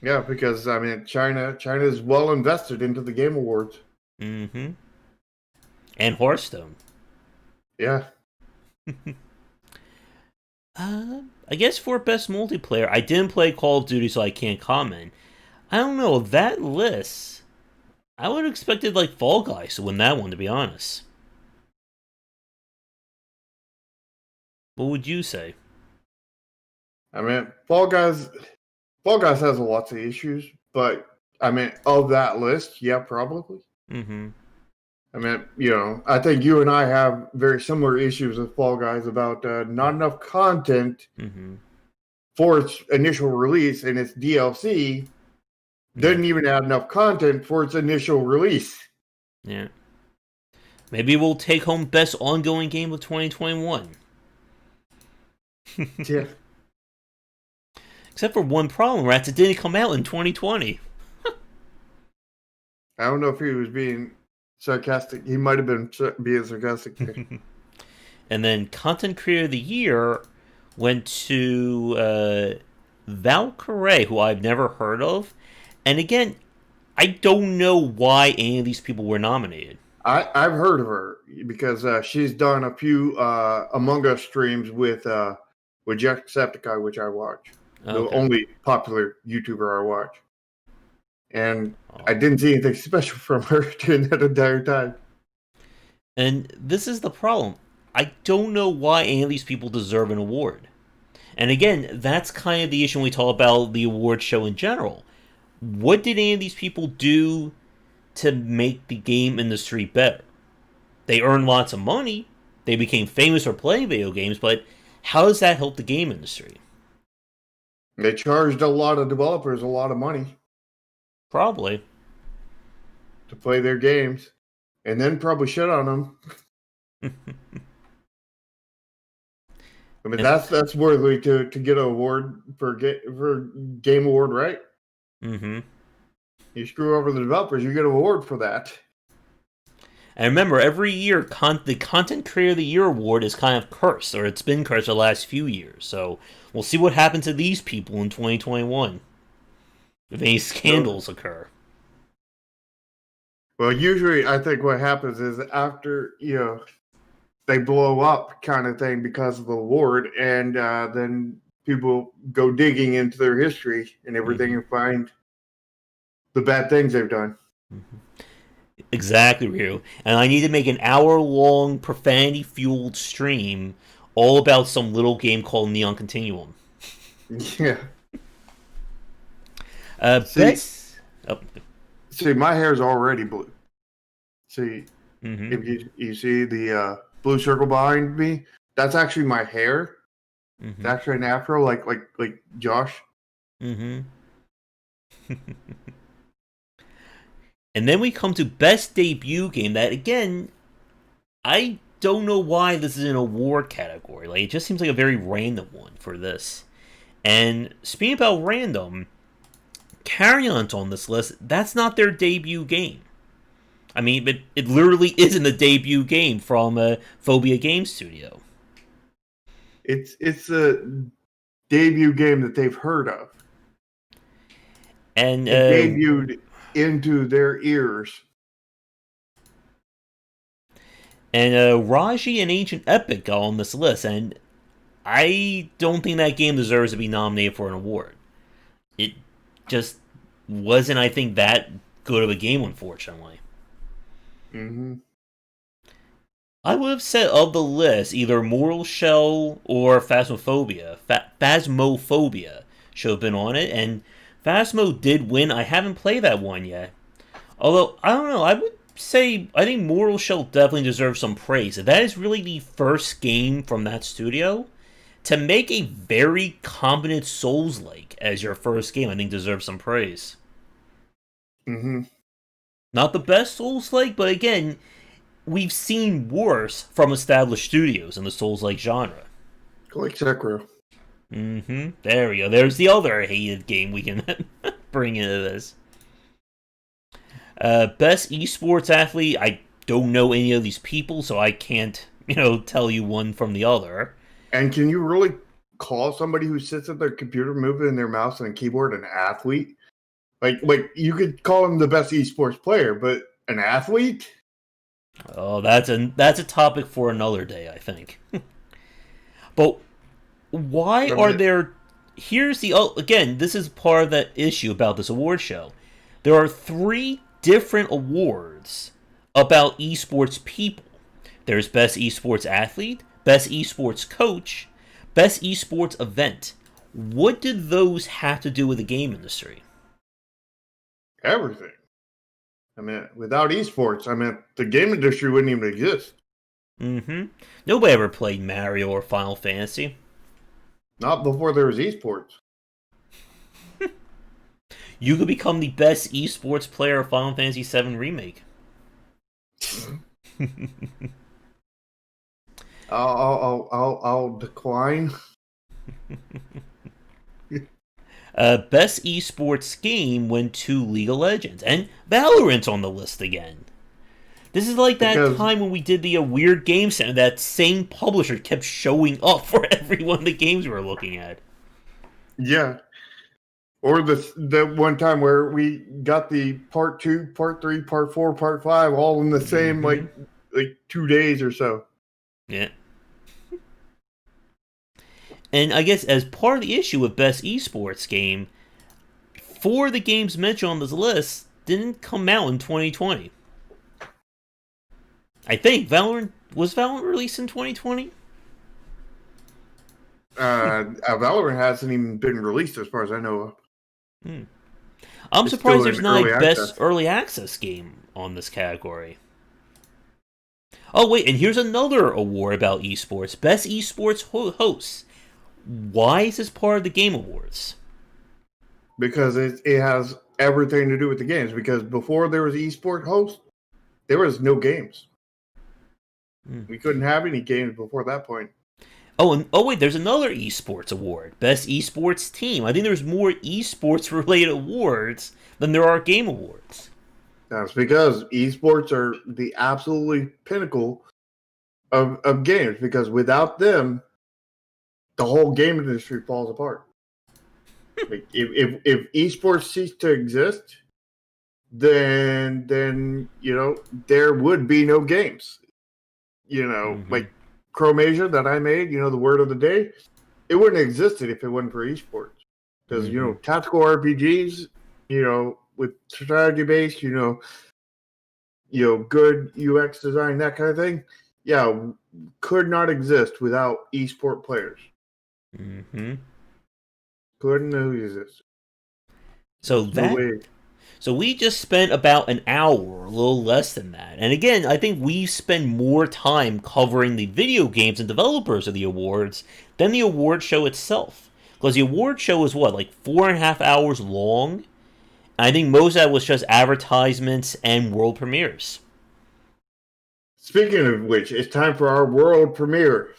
Yeah, because I mean China is well invested into the Game Awards. Mm-hmm. And Hearthstone. Yeah. I guess for best multiplayer, I didn't play Call of Duty, so I can't comment. I don't know, that list, I would have expected like Fall Guys to win that one, to be honest. What would you say? I mean, Fall Guys has lots of issues, but I mean, of that list, yeah, probably. Mm-hmm. I mean, I think you and I have very similar issues with Fall Guys about not enough content Mm-hmm. for its initial release, and its DLC didn't even have enough content for its initial release. Yeah. Maybe we'll take home best ongoing game of 2021. Yeah. Except for one problem, Rats, it didn't come out in 2020. I don't know if he was being sarcastic. He might have been being sarcastic there. And then Content Creator of the Year went to Valkyrie, who I've never heard of. And again, I don't know why any of these people were nominated. I've heard of her because she's done a few Among Us streams with Jacksepticeye, which I watch. The Okay. only popular YouTuber I watch. And Oh. I didn't see anything special from her during that entire time. And this is the problem. I don't know why any of these people deserve an award. And again, that's kind of the issue when we talk about the award show in general. What did any of these people do to make the game industry better? They earned lots of money. They became famous for playing video games, but how does that help the game industry? They charged a lot of developers a lot of money Probably. to play their games, and then probably shit on them. I mean, that's worthy to get an award for Game Award, right? Mm-hmm. You screw over the developers, you get an award for that. And remember, every year, the Content Creator of the Year award is kind of cursed, or it's been cursed the last few years. So we'll see what happens to these people in 2021 if any scandals occur. Well, usually I think what happens is after, they blow up kind of thing because of the award, and then people go digging into their history and everything and find the bad things they've done. Exactly, Ryu. And I need to make an hour-long profanity-fueled stream all about some little game called Neon Continuum. Yeah. See, my hair's already blue. See, if you see the blue circle behind me, that's actually my hair. It's actually an afro, like Josh. And then we come to best debut game. That again, I don't know why this is an award category. Like, it just seems like a very random one for this. And speaking about random, Carrion's on this list. That's not their debut game. I mean, it literally isn't a debut game from Phobia Game Studio. It's a debut game that they've heard of. And it debuted into their ears. And Raji and Ancient Epic got on this list, and I don't think that game deserves to be nominated for an award. It just wasn't, I think, that good of a game, unfortunately. I would have said of the list, either Mortal Shell or Phasmophobia. Phasmophobia should have been on it, and Phasmo did win. I haven't played that one yet. Although, I don't know, I would say, I think Mortal Shell definitely deserves some praise. That is really the first game from that studio to make a very competent Souls-like as your first game. I think deserves some praise. Not the best Souls-like, but again, we've seen worse from established studios in the Souls-like genre. Like Sekiro. There we go. There's the other hated game we can bring into this. Best esports athlete. I don't know any of these people, so I can't, tell you one from the other. And can you really call somebody who sits at their computer moving their mouse and a keyboard an athlete? Like you could call him the best esports player, but an athlete? Oh, that's a topic for another day, I think. But why are there... Here's the... Again, this is part of that issue about this award show. There are 3 different awards about esports people. There's Best Esports Athlete, Best Esports Coach, Best Esports Event. What did those have to do with the game industry? Everything. I mean, without esports, the game industry wouldn't even exist. Nobody ever played Mario or Final Fantasy. Not before there was esports. You could become the best esports player of Final Fantasy VII Remake. I'll decline. Best esports game went to League of Legends, and Valorant's on the list again. This is like that time when we did the Weird Game Center. That same publisher kept showing up for every one of the games we were looking at. Yeah. Or the one time where we got the part 2, part 3, part 4, part 5 all in the same like 2 days or so. Yeah. And I guess as part of the issue with Best Esports Game, 4 of the games mentioned on this list didn't come out in 2020. I think was Valorant released in 2020? Valorant hasn't even been released as far as I know of. I'm surprised there's not a Best Early Access game on this category. Oh wait, and here's another award about esports. Best Esports Hosts. Why is this part of the Game Awards? Because it has everything to do with the games. Because before there was eSport host, there was no games. We couldn't have any games before that point. Oh wait, there's another esports award, best esports team. I think there's more esports related awards than there are game awards. That's because esports are the absolutely pinnacle of games. Because without them, the whole game industry falls apart. Like if esports cease to exist, then there would be no games. Mm-hmm. Like Chrome Asia that I made, the word of the day, it wouldn't have existed if it wasn't for esports. Because Mm-hmm. tactical RPGs, with strategy based, good UX design, that kind of thing, yeah, could not exist without esport players. Mm-hmm. Couldn't exist. So There's no that way. So we just spent about an hour, a little less than that. And again, I think we spend more time covering the video games and developers of the awards than the award show itself. Because the award show is what, like 4.5 hours long? And I think most of that was just advertisements and world premieres. Speaking of which, it's time for our world premiere.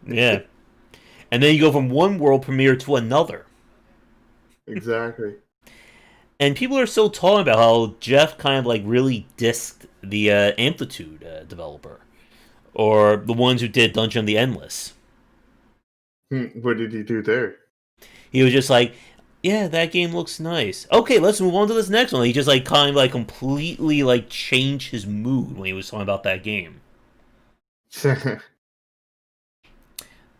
Yeah. And then you go from one world premiere to another. Exactly. And people are still talking about how Jeff kind of like really dissed the Amplitude developer. Or the ones who did Dungeon of the Endless. What did he do there? He was just like, yeah, that game looks nice. Okay, let's move on to this next one. He just like kind of like completely like changed his mood when he was talking about that game.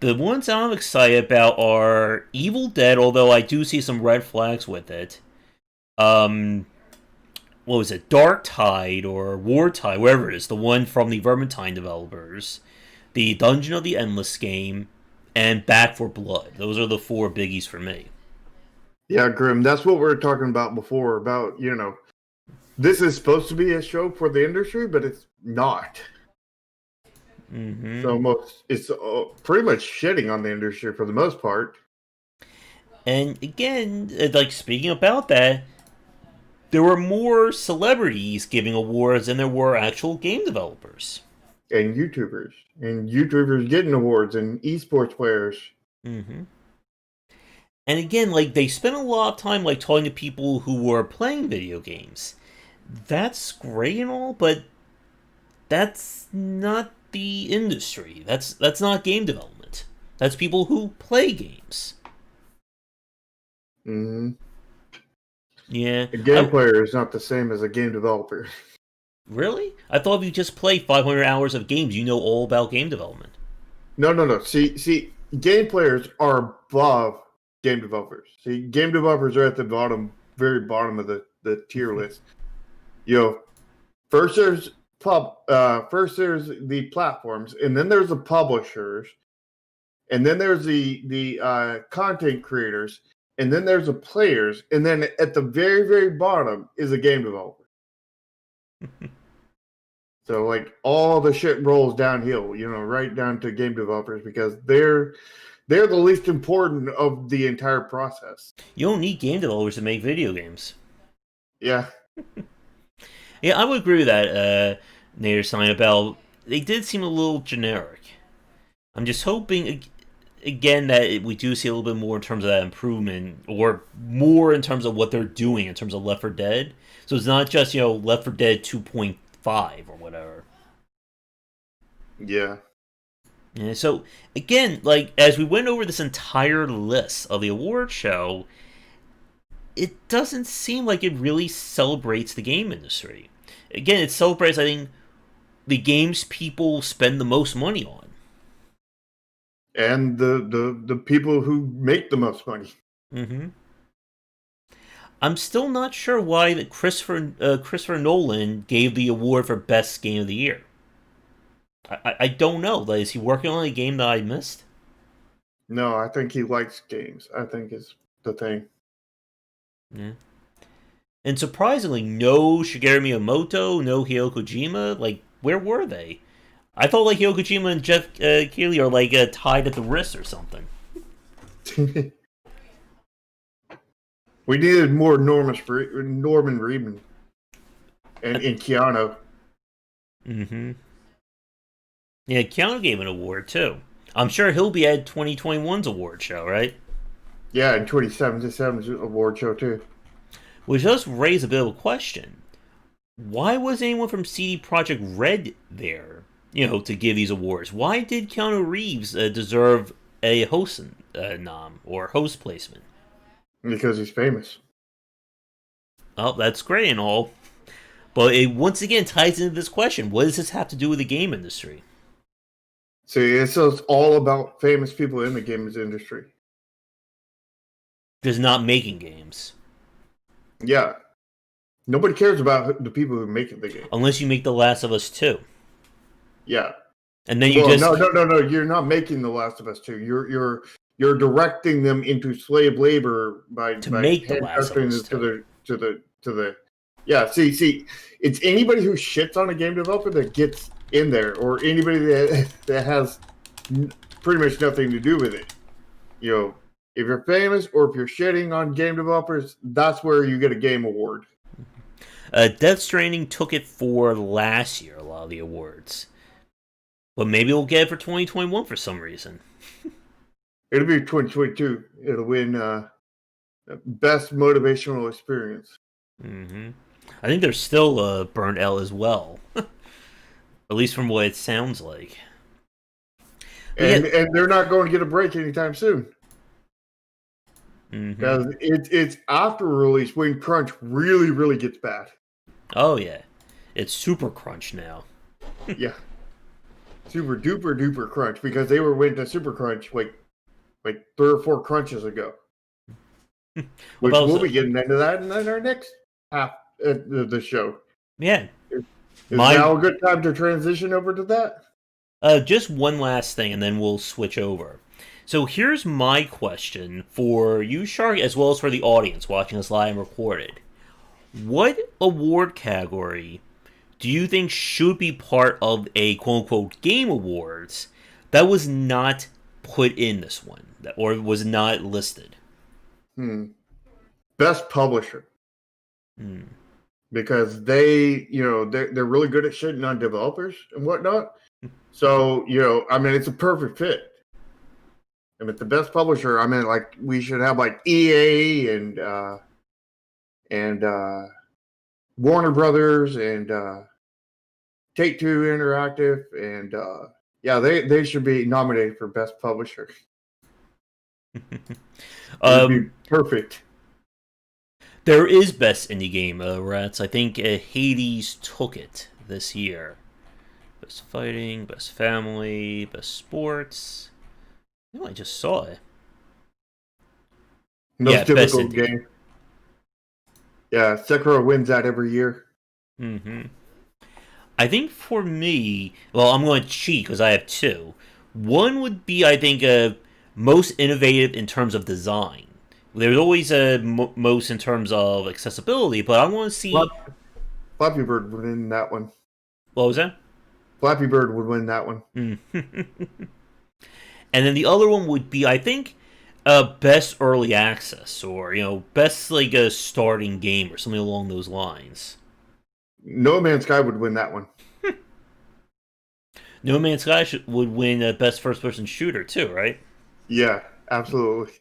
The ones I'm excited about are Evil Dead, although I do see some red flags with it. Um, what was it? Dark Tide or War Tide, wherever it is, the one from the Vermintide developers, the Dungeon of the Endless game, and Back for Blood. Those are the four biggies for me. Yeah, Grim, that's what we were talking about before. About this is supposed to be a show for the industry, but it's not. Mm-hmm. It's pretty much shitting on the industry for the most part. And again, like speaking about that, there were more celebrities giving awards than there were actual game developers. And YouTubers getting awards, and esports players. Mm-hmm. And again, like they spent a lot of time like talking to people who were playing video games. That's great and all, but that's not the industry. That's not game development. That's people who play games. Hmm. Yeah, A game I player is not the same as a game developer. really. I thought if you just play 500 hours of games, you know all about game development. No, no, no. See, game players are above game developers. See, game developers are at the bottom, very bottom of the tier list. You know, first there's first there's the platforms, and then there's the publishers, and then there's the content creators, and then there's the players, and then at the very very bottom is a game developer. So like all the shit rolls downhill, right down to game developers because they're the least important of the entire process. You don't need game developers to make video games. Yeah. Yeah, I would agree with that, Nader sign about they did seem a little generic. I'm just hoping again that we do see a little bit more in terms of that improvement, or more in terms of what they're doing in terms of Left 4 Dead. So it's not just Left 4 Dead 2.5 or whatever. Yeah. Yeah, so again, like as we went over this entire list of the award show, it doesn't seem like it really celebrates the game industry. Again, it celebrates, I think, the games people spend the most money on. And the people who make the most money. Mm-hmm. I'm still not sure why that Christopher Nolan gave the award for best game of the year. I don't know. Like, is he working on a game that I missed? No, I think he likes games. I think is the thing. Yeah. And surprisingly, no Shigeru Miyamoto, no Hideo Kojima. Like, where were they? I thought like Hideo Kojima and Jeff Keighley are like tied at the wrist or something. We needed more Norman Reedman and Keanu. Mm-hmm. Yeah, Keanu gave an award too. I'm sure he'll be at 2021's award show, right? Yeah, and 2077's award show too. Which does raise a bit of a question. Why was anyone from CD Projekt Red there, to give these awards? Why did Keanu Reeves deserve a host nom or host placement? Because he's famous. Oh, that's great and all. But it once again ties into this question. What does this have to do with the game industry? See, it's all about famous people in the games industry. Just not making games. Yeah. Nobody cares about the people who make the game. Unless you make The Last of Us 2. Yeah. And then you No. You're not making The Last of Us 2. You're directing them into slave labor by make The Last of Us to the. Yeah. See, it's anybody who shits on a game developer that gets in there, or anybody that has pretty much nothing to do with it. If you're famous or if you're shitting on game developers, that's where you get a game award. Death Stranding took it for last year, a lot of the awards. But maybe we'll get it for 2021 for some reason. It'll be 2022. It'll win Best Motivational Experience. Mm-hmm. I think there's still a Burnt Out as well. At least from what it sounds like. And they're not going to get a break anytime soon. Because it's after release when crunch really, really gets bad. Oh, yeah. It's super crunch now. Yeah. Super duper duper crunch, because they were waiting to super crunch like 3 or 4 crunches ago. Which we'll be getting into that in our next half of the show. Yeah. Is now a good time to transition over to that? Just one last thing, and then we'll switch over. So here's my question for you, Shark, as well as for the audience watching us live and recorded. What award category do you think should be part of a quote-unquote game awards that was not put in this one, or was not listed? Best publisher. Because they're really good at shitting on developers and whatnot. So, it's a perfect fit. I mean, the best publisher, we should have EA and Warner Brothers and Take-Two Interactive, and they should be nominated for best publisher. It'd be perfect. There is best indie game, Rats. I think Hades took it this year. Best fighting, best family, best sports. I just saw it. Most difficult game. Yeah, Sekiro wins that every year. I think for me, well, I'm going to cheat because I have 2. One would be, I think, most innovative in terms of design. There's always a most in terms of accessibility, but I want to see... Flappy Bird would win that one. What was that? Flappy Bird would win that one. And then the other one would be, I think, best early access, or best a starting game, or something along those lines. No Man's Sky would win that one. No Man's Sky would win best first-person shooter too, right? Yeah, absolutely.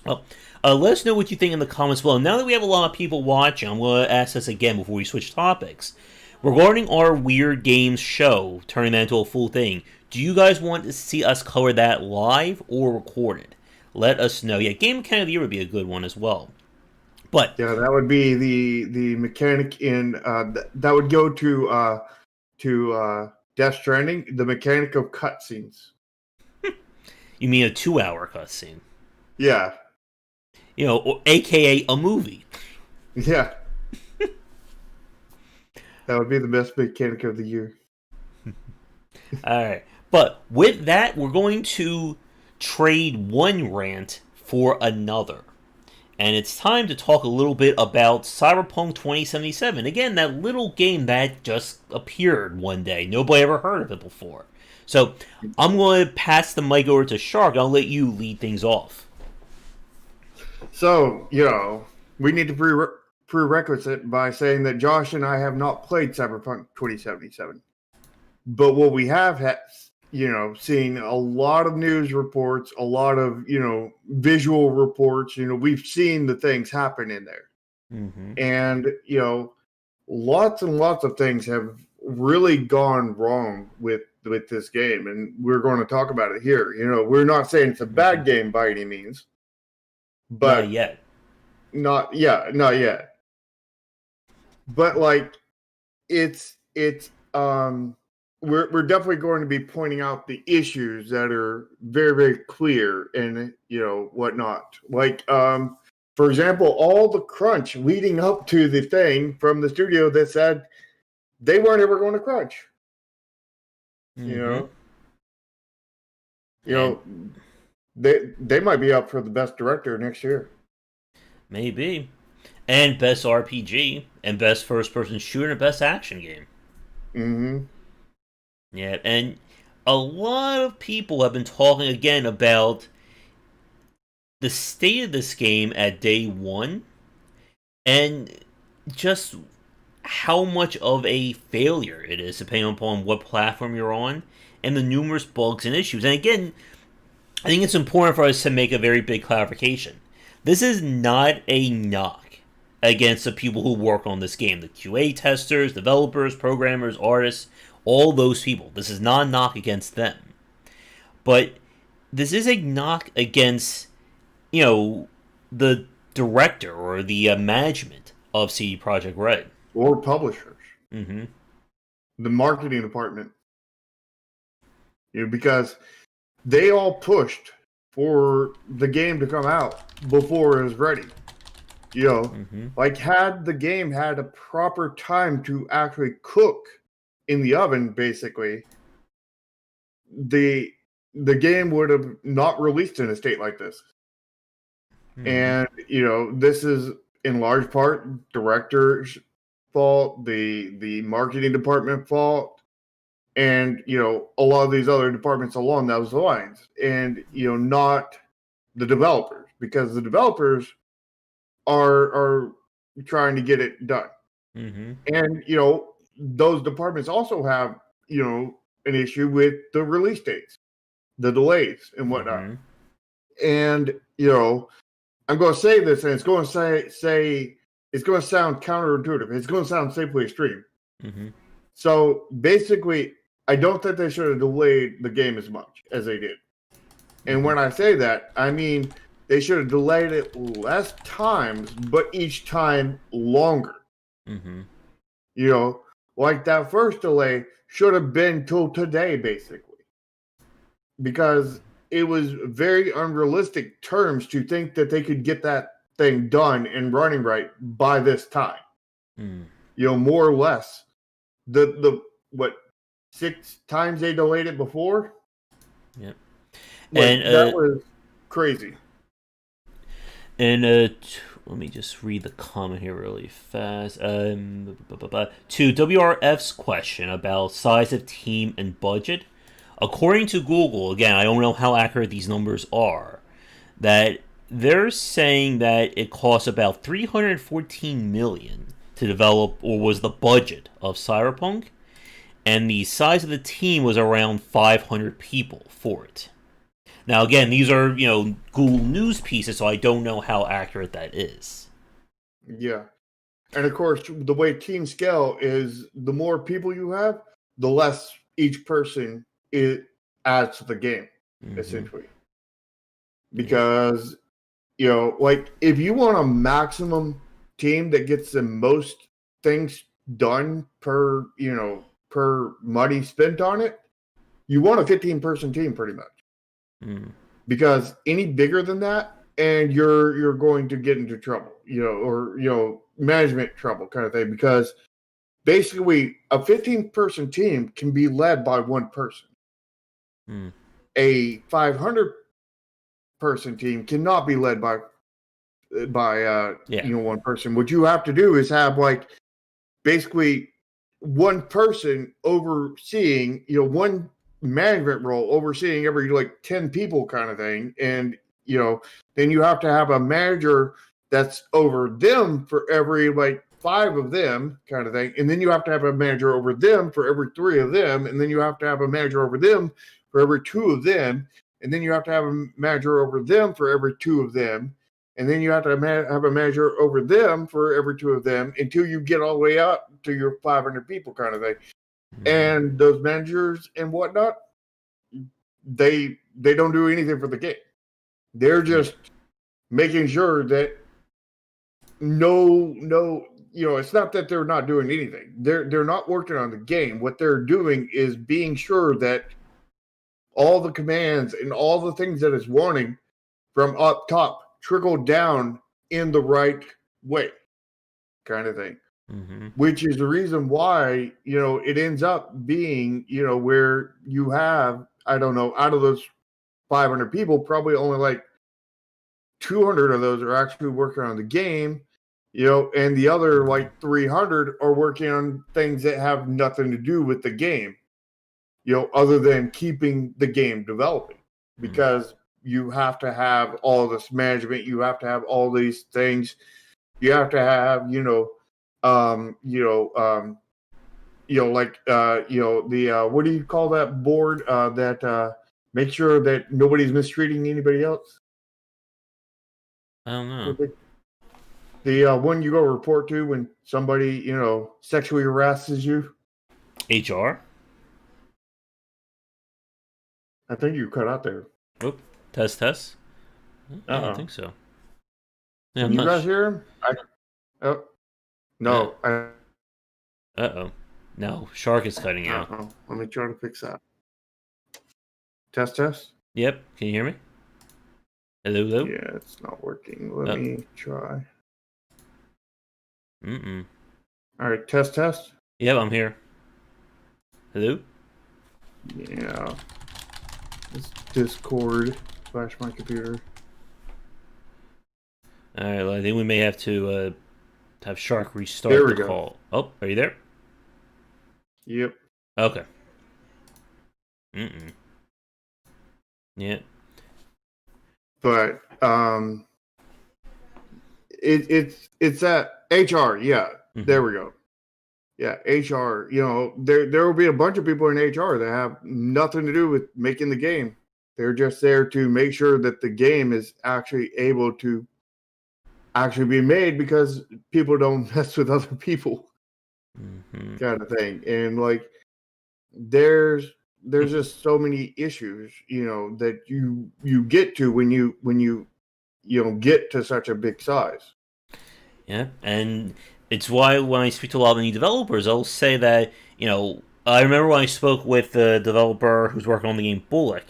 Well, let us know what you think in the comments below. Now that we have a lot of people watching, I'm going to ask this again before we switch topics. Regarding our Weird Games show, turning that into a full thing, do you guys want to see us cover that live or recorded? Let us know. Yeah, Game Mechanic of the Year would be a good one as well. But yeah, that would be the mechanic in that would go to Death Stranding, the mechanic of cutscenes. You mean a 2-hour cutscene? Yeah. Or AKA a movie. Yeah. That would be the best mechanic of the year. All right. But with that, we're going to trade one rant for another. And it's time to talk a little bit about Cyberpunk 2077. Again, that little game that just appeared one day. Nobody ever heard of it before. So I'm going to pass the mic over to Shark. I'll let you lead things off. So, we need to prerequisite by saying that Josh and I have not played Cyberpunk 2077. But what we have had, seen a lot of news reports, a lot of, visual reports, we've seen the things happen in there. Mm-hmm. And, lots and lots of things have really gone wrong with this game. And we're going to talk about it here. We're not saying it's a bad game by any means. But Not yet. not yet. But like it's we're definitely going to be pointing out the issues that are very, very clear and whatnot. Like for example, all the crunch leading up to the thing from the studio that said they weren't ever going to crunch. Mm-hmm. They might be up for the best director next year. Maybe. And best RPG, and best first-person shooter, and best action game. Mm-hmm. Yeah, and a lot of people have been talking again about the state of this game at day one, and just how much of a failure it is, depending upon what platform you're on, and the numerous bugs and issues. And again, I think it's important for us to make a very big clarification. This is not a knock against the people who work on this game. The QA testers, developers, programmers, artists, all those people. This is not a knock against them. But this is a knock against, the director or the management of CD Projekt Red. Or publishers. Mm-hmm. The marketing department. Because they all pushed for the game to come out before it was ready. Like had the game had a proper time to actually cook in the oven, basically, the game would have not released in a state like this. Mm-hmm. And this is in large part director's fault, the marketing department fault, and a lot of these other departments along those lines, and not the developers, because the developers are trying to get it done. Mm-hmm. And those departments also have an issue with the release dates, the delays and whatnot. Mm-hmm. And I'm going to say this, and it's going to say it's going to sound counterintuitive. It's going to sound simply extreme. Mm-hmm. So basically, I don't think they should have delayed the game as much as they did. And when I say that, I mean they should have delayed it less times, but each time longer. Mm-hmm. Like that first delay should have been till today, basically. Because it was very unrealistic terms to think that they could get that thing done and running right by this time. Mm. More or less. The 6 times they delayed it before? Yep. And that was crazy. And let me just read the comment here really fast. To WRF's question about size of team and budget, according to Google, again, I don't know how accurate these numbers are, that they're saying that it costs about $314 million to develop, or was the budget of Cyberpunk, and the size of the team was around 500 people for it. Now, again, these are, Google News pieces, so I don't know how accurate that is. Yeah. And, of course, the way team scale is the more people you have, the less each person adds to the game, essentially. Because, like, if you want a maximum team that gets the most things done per money spent on it, you want a 15-person team pretty much. Because any bigger than that, and you're going to get into trouble, or management trouble kind of thing. Because basically, a 15-person team can be led by one person. A 500-person team cannot be led by one person. What you have to do is have basically one person overseeing, one management role overseeing every 10 people kind of thing, and then you have to have a manager that's over them for every 5 of them, kind of thing, and then you have to have a manager over them for every 3 of them, and then you have to have a manager over them for every 2 of them, and then you have to have a manager over them for every 2 of them, and then you have to have a manager over them for every 2 of them until you get all the way up to your 500 people, kind of thing. And those managers and whatnot, they don't do anything for the game. They're just making sure that no, it's not that they're not doing anything. They're not working on the game. What they're doing is being sure that all the commands and all the things that it's wanting from up top trickle down in the right way, kind of thing. Which is the reason why, it ends up being, where you have, I don't know, out of those 500 people, probably only like 200 of those are actually working on the game, and the other like 300 are working on things that have nothing to do with the game, other than keeping the game developing, because you have to have all this management, you have to have all these things, you have to have, what do you call that board that makes sure that nobody's mistreating anybody else? I don't know. The one you go report to when somebody, sexually harasses you? HR? I think you cut out there. Oh, test. I don't think so. Yeah, Can you guys hear him? Oh. No. No, Shark is cutting out. Let me try to fix that. Test. Yep. Can you hear me? Hello? Yeah, it's not working. Let me try. All right, test. Yep, I'm here. Hello? Yeah. It's Discord / my computer. Alright, well, I think we may have to have Shark restart the call. Oh, are you there? Yep. Okay. Yeah. But it's that HR, yeah. There we go. Yeah, HR, there will be a bunch of people in HR that have nothing to do with making the game. They're just there to make sure that the game is actually able to actually be made, because people don't mess with other people, kind of thing. And like, there's just so many issues, that you get to when you get to such a big size. Yeah, and it's why when I speak to a lot of the new developers, I'll say that, I remember when I spoke with the developer who's working on the game Bullock,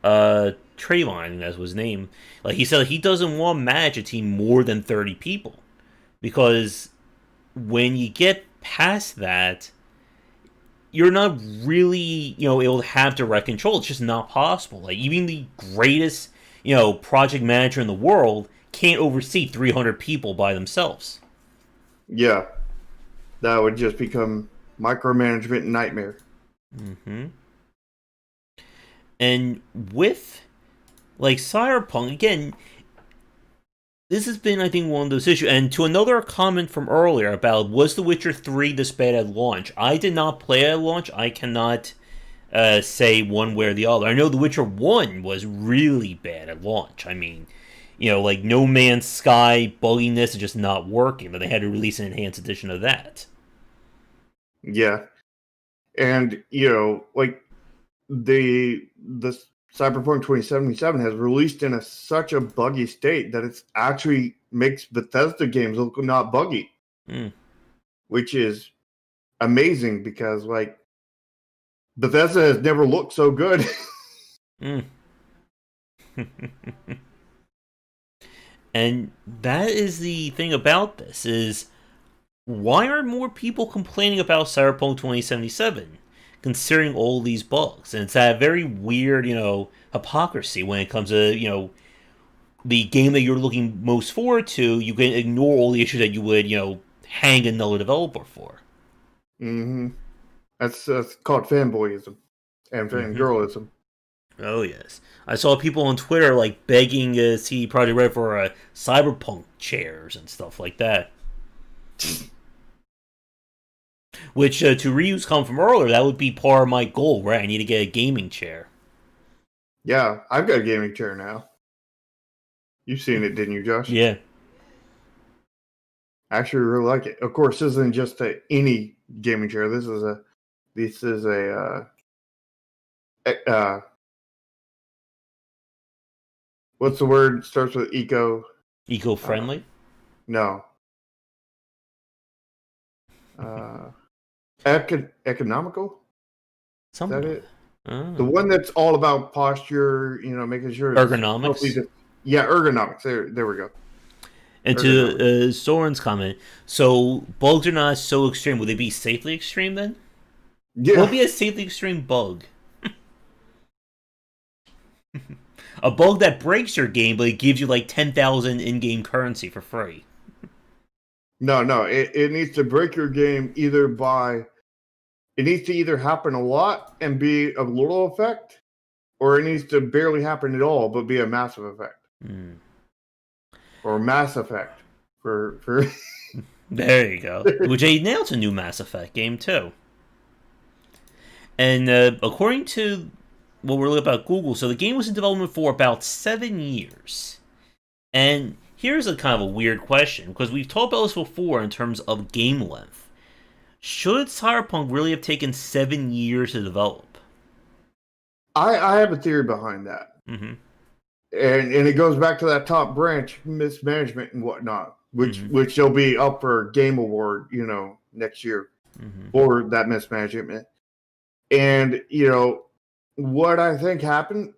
Trayvon, that's his name. Like, he said he doesn't want to manage a team more than 30 people, because when you get past that, you're not really, able to have direct control. It's just not possible. Like, even the greatest, project manager in the world can't oversee 300 people by themselves. Yeah, that would just become micromanagement nightmare. And with, like, Cyberpunk, again, this has been, I think, one of those issues. And to another comment from earlier about, was The Witcher 3 this bad at launch? I did not play at launch. I cannot say one way or the other. I know The Witcher 1 was really bad at launch. I mean, like No Man's Sky, bugginess is just not working. But they had to release an enhanced edition of that. Yeah. And, like, the Cyberpunk 2077 has released in such a buggy state that it's actually makes Bethesda games look not buggy, which is amazing, because like Bethesda has never looked so good. And that is the thing about this, is why aren't more people complaining about Cyberpunk 2077? Considering all these bugs. And it's that very weird, hypocrisy when it comes to, the game that you're looking most forward to, you can ignore all the issues that you would, hang another developer for. That's called fanboyism and fangirlism. Oh, yes. I saw people on Twitter, like, begging CD Projekt Red for Cyberpunk chairs and stuff like that. Which, to Ryu's comment from earlier, that would be part of my goal, right? I need to get a gaming chair. Yeah, I've got a gaming chair now. You've seen it, didn't you, Josh? Yeah. I actually really like it. Of course, this isn't just any gaming chair. This is a what's the word? Starts with eco. Eco-friendly? No. Economical? Something. Is that it? Oh. The one that's all about posture, making sure it's Ergonomics? Yeah, ergonomics. There we go. And to Soren's comment, so bugs are not so extreme. Would they be safely extreme then? Yeah. What would be a safely extreme bug? A bug that breaks your game, but it gives you like 10,000 in-game currency for free. No. It needs to break your game either by. It needs to either happen a lot and be of little effect, or it needs to barely happen at all but be a massive effect. Or Mass Effect for. There you go. Which they announced a new Mass Effect game too. And according to what we're looking about Google, so the game was in development for about 7 years. And here's a kind of a weird question, because we've talked about this before in terms of game length. Should Cyberpunk really have taken 7 years to develop? I have a theory behind that. Mm-hmm. And it goes back to that top branch mismanagement and whatnot, which they'll be up for Game Award, next year for that mismanagement. And what I think happened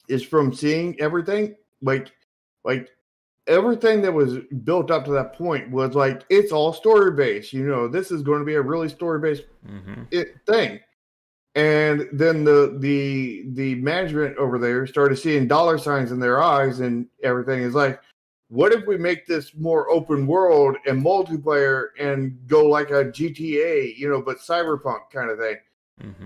is from seeing everything, like everything that was built up to that point was like it's all story based. This is going to be a really story based thing. And then the management over there started seeing dollar signs in their eyes and everything. Is like, what if we make this more open world and multiplayer and go like a GTA, but Cyberpunk kind of thing?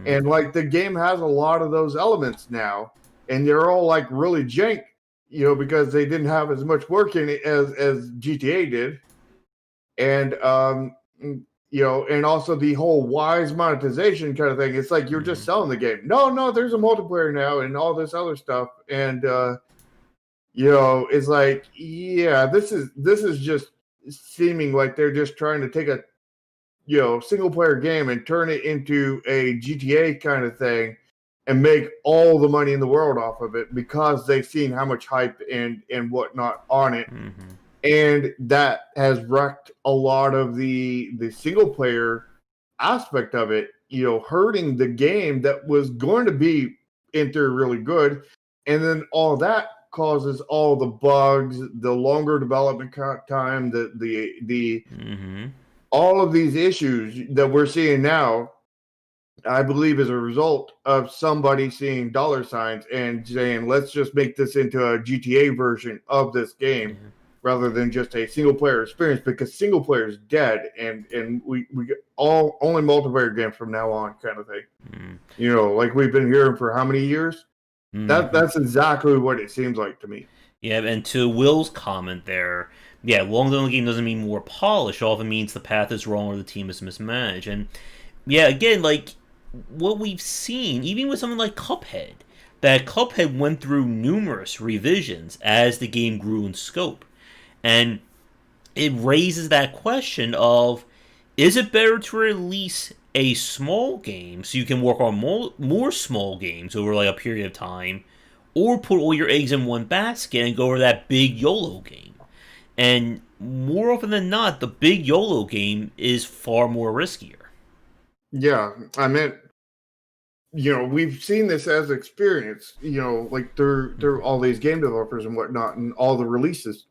And like the game has a lot of those elements now, and they're all like really jank, because they didn't have as much work in it as GTA did. And and also the whole wise monetization kind of thing. It's like you're just selling the game. No, there's a multiplayer now and all this other stuff. And it's like, yeah, this is just seeming like they're just trying to take a single player game and turn it into a GTA kind of thing and make all the money in the world off of it because they've seen how much hype and whatnot on it. And that has wrecked a lot of the single player aspect of it, hurting the game that was going to be really good. And then all that causes all the bugs, the longer development time, the all of these issues that we're seeing now, I believe, is a result of somebody seeing dollar signs and saying, let's just make this into a GTA version of this game rather than just a single player experience, because single player is dead and we get only multiplayer games from now on kind of thing. Like we've been hearing for how many years? That's exactly what it seems like to me. Yeah, and to Will's comment there, yeah, longer in the game doesn't mean more polished. It often means the path is wrong or the team is mismanaged. And yeah, again, like what we've seen, even with something like Cuphead, that Cuphead went through numerous revisions as the game grew in scope. And it raises that question of, is it better to release a small game so you can work on more small games over like a period of time, or put all your eggs in one basket and go over that big YOLO game? And more often than not, the big YOLO game is far more riskier. Yeah, I mean, we've seen this as experience, like through all these game developers and whatnot and all the releases.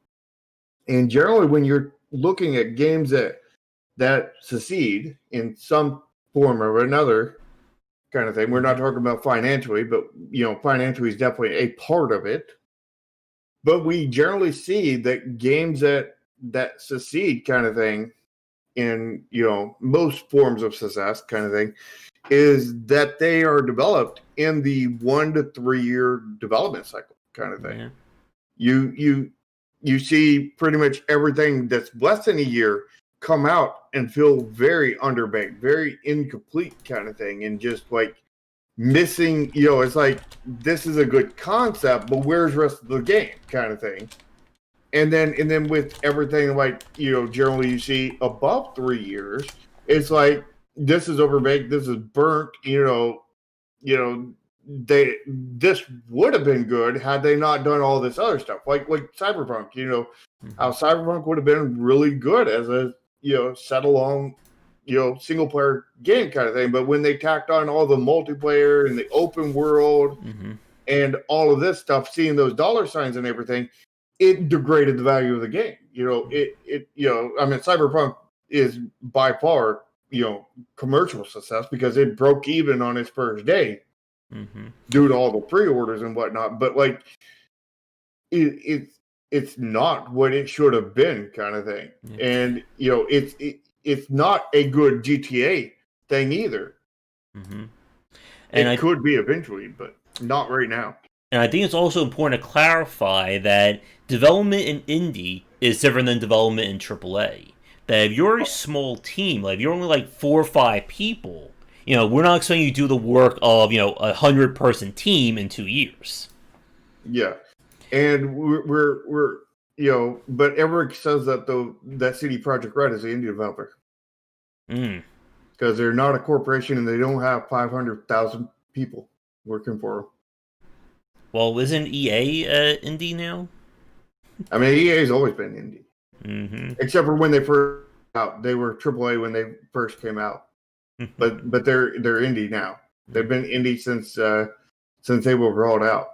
And generally, when you're looking at games that succeed in some form or another kind of thing, we're not talking about financially, but financially is definitely a part of it. But we generally see that games that succeed kind of thing in most forms of success kind of thing is that they are developed in the 1 to 3 year development cycle kind of thing. You see pretty much everything that's less than a year come out and feel very underbaked, very incomplete kind of thing, and just like missing, it's like this is a good concept, but where's the rest of the game kind of thing. And then with everything like, generally you see above 3 years, it's like this is overbaked, this is burnt, this would have been good had they not done all this other stuff. Like Cyberpunk, how Cyberpunk would have been really good as a, set along, single player game kind of thing. But when they tacked on all the multiplayer and the open world and all of this stuff, seeing those dollar signs and everything, it degraded the value of the game. Cyberpunk is by far, commercial success because it broke even on its first day due to all the pre-orders and whatnot. But like, it's not what it should have been kind of thing. Yeah. And, it's not a good GTA thing either. And it could be eventually, but not right now. And I think it's also important to clarify that development in indie is different than development in AAA. That if you're a small team, like if you're only like 4 or 5 people, we're not expecting you to do the work of, 100-person team in 2 years. Yeah. And we're but Eric says that that CD Projekt Red is an indie developer. Because they're not a corporation and they don't have 500,000 people working for them. Well, isn't EA indie now? I mean, EA's always been indie. Except for when they first came out. They were AAA when they first came out. but they're indie now. They've been indie since they were rolled out.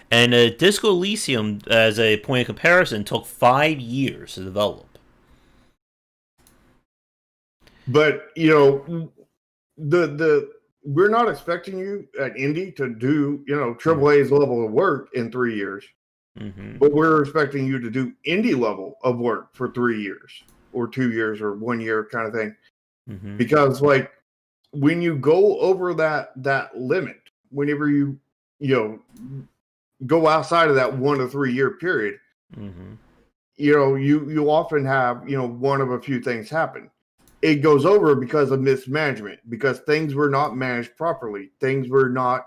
And Disco Elysium, as a point of comparison, took 5 years to develop. But we're not expecting you at indie to do AAA's level of work in 3 years, but we're expecting you to do indie level of work for 3 years or 2 years or 1 year kind of thing. Because like when you go over that limit, whenever you go outside of that 1 to 3 year period, you often have one of a few things happen. It goes over because of mismanagement, because things were not managed properly. Things were not.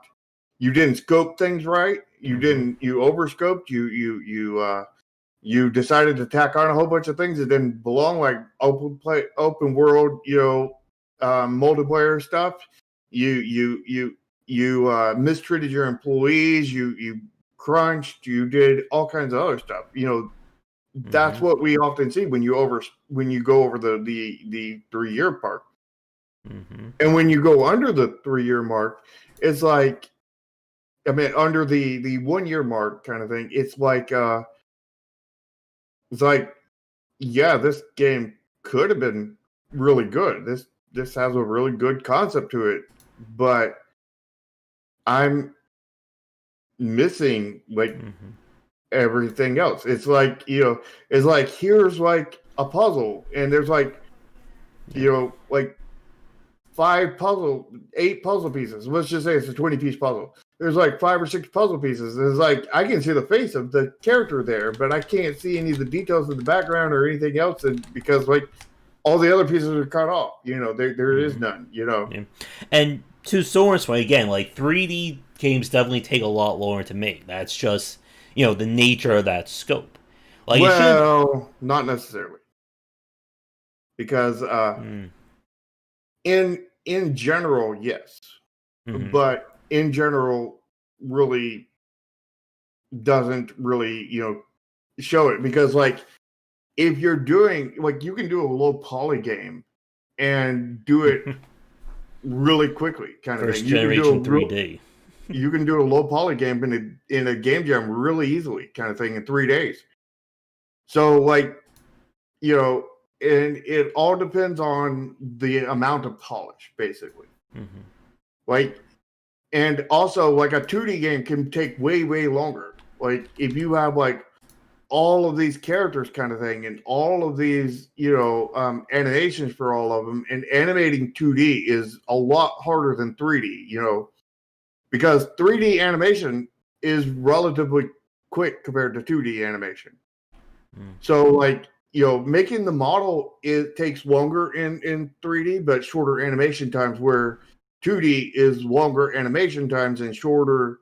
You didn't scope things right. You didn't. You overscoped. You decided to tack on a whole bunch of things that didn't belong, like open world, multiplayer stuff. You mistreated your employees. You crunched. You did all kinds of other stuff. That's what we often see when you go over the 3 year mark. And when you go under the 3 year mark, it's like, under the 1 year mark kind of thing, it's like yeah, this game could have been really good. This has a really good concept to it, but I'm missing like everything else. It's like, it's like here's like a puzzle and there's like like 8 puzzle pieces. Let's just say it's a 20-piece puzzle. There's like 5 or 6 puzzle pieces. It's like I can see the face of the character there, but I can't see any of the details in the background or anything else, because like all the other pieces are cut off. There is none. Yeah. And to Soren's point, again, like 3D games definitely take a lot longer to make. That's just the nature of that scope. Like, not necessarily, because in general, yes, but in general, really doesn't really show it, because like if you're doing like you can do a low poly game and do it really quickly, kind of first thing. generation 3D. You can do a low poly game in a game jam really easily, kind of thing, in 3 days. So like, and it all depends on the amount of polish, basically. Like, and also like a 2D game can take way, way longer. Like if you have like all of these characters kind of thing and all of these, animations for all of them, and animating 2D is a lot harder than 3D, because 3D animation is relatively quick compared to 2D animation. So like, making the model, it takes longer in 3D, but shorter animation times, where 2D is longer animation times and shorter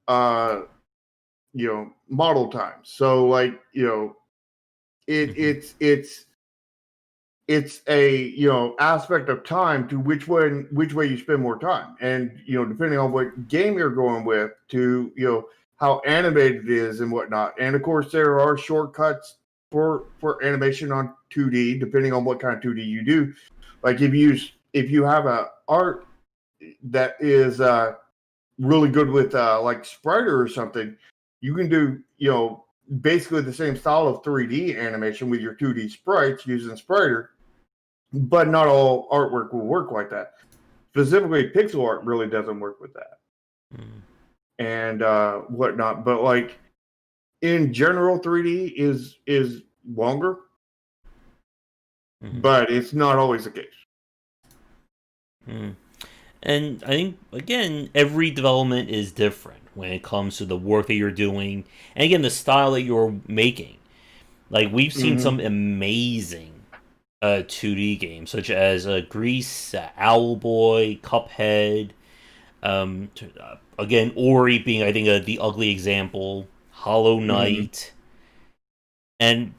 model times. So like, it's a aspect of time to which way you spend more time, and depending on what game you're going with, to how animated it is and whatnot. And of course there are shortcuts for animation on 2D, depending on what kind of 2D you do. Like if you have a art that is really good with like Spriter or something, you can do basically the same style of 3D animation with your 2D sprites using Spriter. But not all artwork will work like that. Specifically, pixel art really doesn't work with that, and whatnot. But like in general, 3D is longer, but it's not always the case. And I think, again, every development is different when it comes to the work that you're doing, and again, the style that you're making. Like, we've seen some amazing 2D games, such as Grease, Owlboy, Cuphead. Again, Ori being, I think, the ugly example. Hollow Knight. And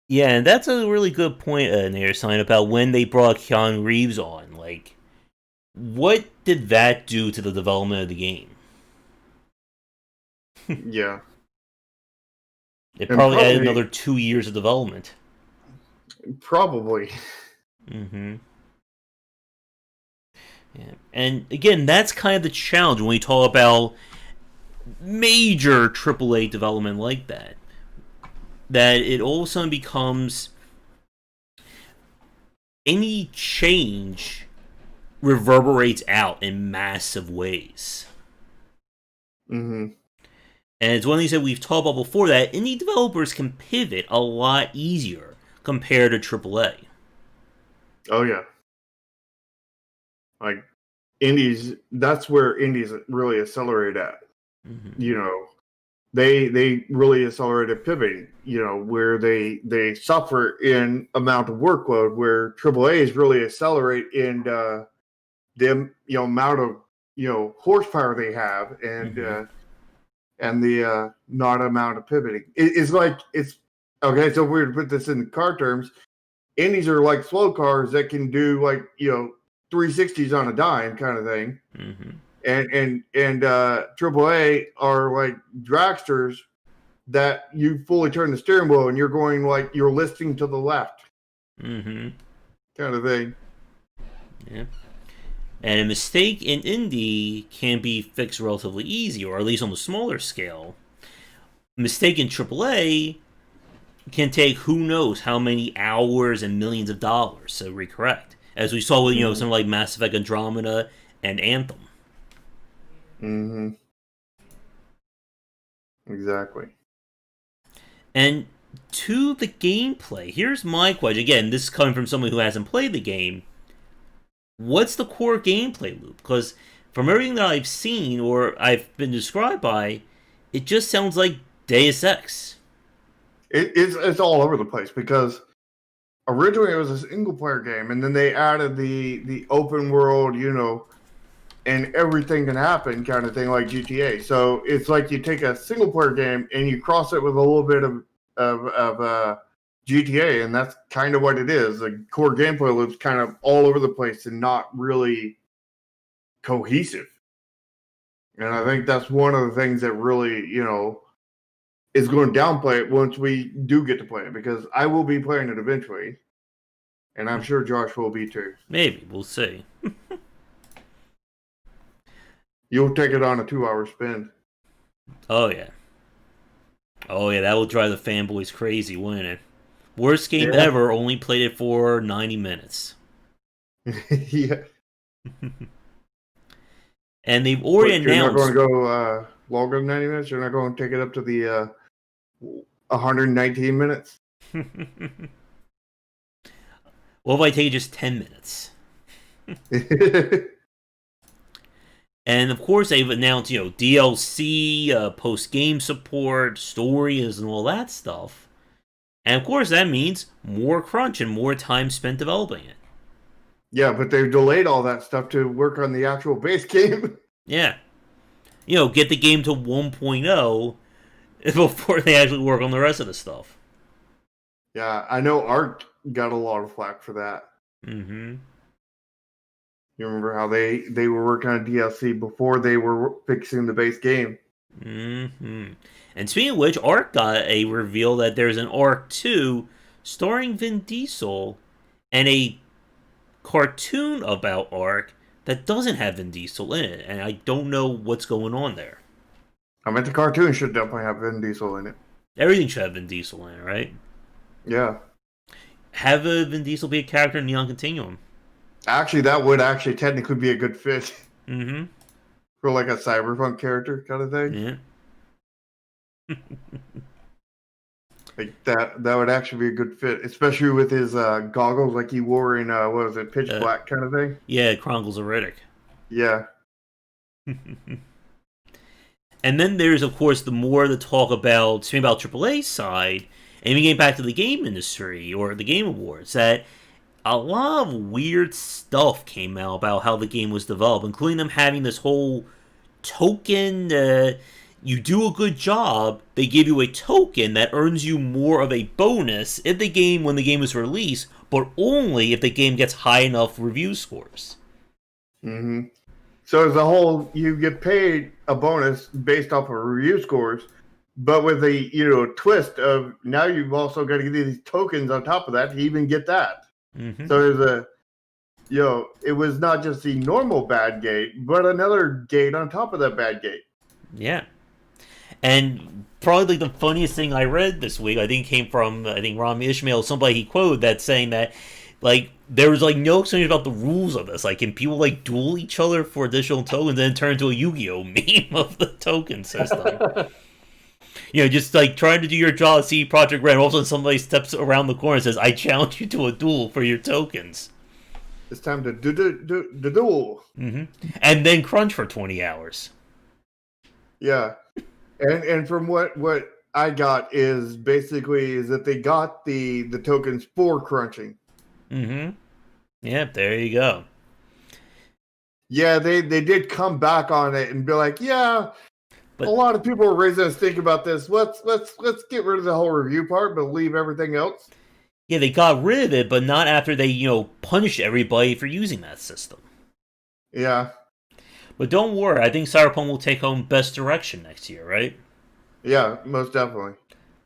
yeah, and that's a really good point, Nair, sign about when they brought Keanu Reeves on. Like, what did that do to the development of the game? Yeah. It probably added another 2 years of development. Probably. Yeah. And again, that's kind of the challenge when we talk about major AAA development like that. That it all of a sudden becomes any change reverberates out in massive ways. And it's one of these that we've talked about before, that indie developers can pivot a lot easier compared to AAA. Oh yeah. Like indies, that's where indies really accelerate at. They really accelerated pivoting, where they suffer in amount of workload, where AAAs really accelerate in the amount of horsepower they have, and the not amount of pivoting. It's like, it's okay. So if we were to put this in car terms, indies are like slow cars that can do like 360s on a dime kind of thing. And AAA are like dragsters that you fully turn the steering wheel and you're going like you're listing to the left. Kind of thing. Yeah. And a mistake in indie can be fixed relatively easy, or at least on the smaller scale. A mistake in AAA can take who knows how many hours and millions of dollars to recorrect. As we saw with, something like Mass Effect Andromeda and Anthem. Exactly. And to the gameplay, here's my question. Again, this is coming from someone who hasn't played the game. What's the core gameplay loop? Because from everything that I've seen or I've been described by, it just sounds like Deus Ex. It's all over the place, because originally it was a single player game, and then they added the open world, and everything can happen kind of thing, like GTA. So it's like you take a single player game and you cross it with a little bit of GTA, and that's kind of what it is. The core gameplay loop's kind of all over the place and not really cohesive. And I think that's one of the things that really, is going to downplay it once we do get to play it, because I will be playing it eventually, and I'm sure Josh will be too. Maybe, we'll see. You'll take it on a 2-hour spin. Oh yeah, that will drive the fanboys crazy, wouldn't it? Worst game ever, only played it for 90 minutes. Yeah. And they've already announced... You're not going to go longer than 90 minutes? You're not going to take it up to the 119 minutes? What if I take just 10 minutes? And of course they've announced, DLC, post-game support, stories, and all that stuff. And of course, that means more crunch and more time spent developing it. Yeah, but they've delayed all that stuff to work on the actual base game. Yeah. Get the game to 1.0 before they actually work on the rest of the stuff. Yeah, I know Art got a lot of flack for that. Mm-hmm. You remember how they were working on DLC before they were fixing the base game? Mm-hmm. And speaking of which, Ark got a reveal that there's an Ark 2 starring Vin Diesel and a cartoon about Ark that doesn't have Vin Diesel in it, and I don't know what's going on there. I meant the cartoon should definitely have Vin Diesel in it. Everything should have Vin Diesel in it, right? Yeah. Have a Vin Diesel be a character in Neon Continuum. Actually, that would actually technically be a good fit. Mm-hmm. For like a Cyberpunk character kind of thing. Yeah. Like that would actually be a good fit, especially with his goggles like he wore in what was it, Pitch Black kind of thing. Yeah, Chronicles of Riddick. Yeah. And then there's, of course, the talk about AAA's side, and even getting back to the game industry or the Game Awards, that a lot of weird stuff came out about how the game was developed, including them having this whole token. You do a good job, they give you a token that earns you more of a bonus when the game is released, but only if the game gets high enough review scores. Mm-hmm. So as a whole, you get paid a bonus based off of review scores, but with a twist of now you've also got to get these tokens on top of that to even get that. Mm-hmm. So there's it was not just the normal bad gate, but another gate on top of that bad gate. Yeah. And probably the funniest thing I read this week, I think, came from, Ron Ishmael, somebody he quoted that's saying that, there was, no explanation about the rules of this. Can people, duel each other for additional tokens and then turn into a Yu-Gi-Oh! Meme of the token system? Just, trying to do your job, see Project Red, all of a sudden somebody steps around the corner and says, I challenge you to a duel for your tokens. It's time to do duel. Mm-hmm. And then crunch for 20 hours. Yeah. And from what I got is that they got the tokens for crunching. Mm-hmm. Yep, there you go. Yeah, they did come back on it and be like, yeah, but a lot of people were raising us thinking about this. Let's get rid of the whole review part, but leave everything else. Yeah, they got rid of it, but not after they, punished everybody for using that system. Yeah. But don't worry, I think Cyberpunk will take home Best Direction next year, right? Yeah, most definitely.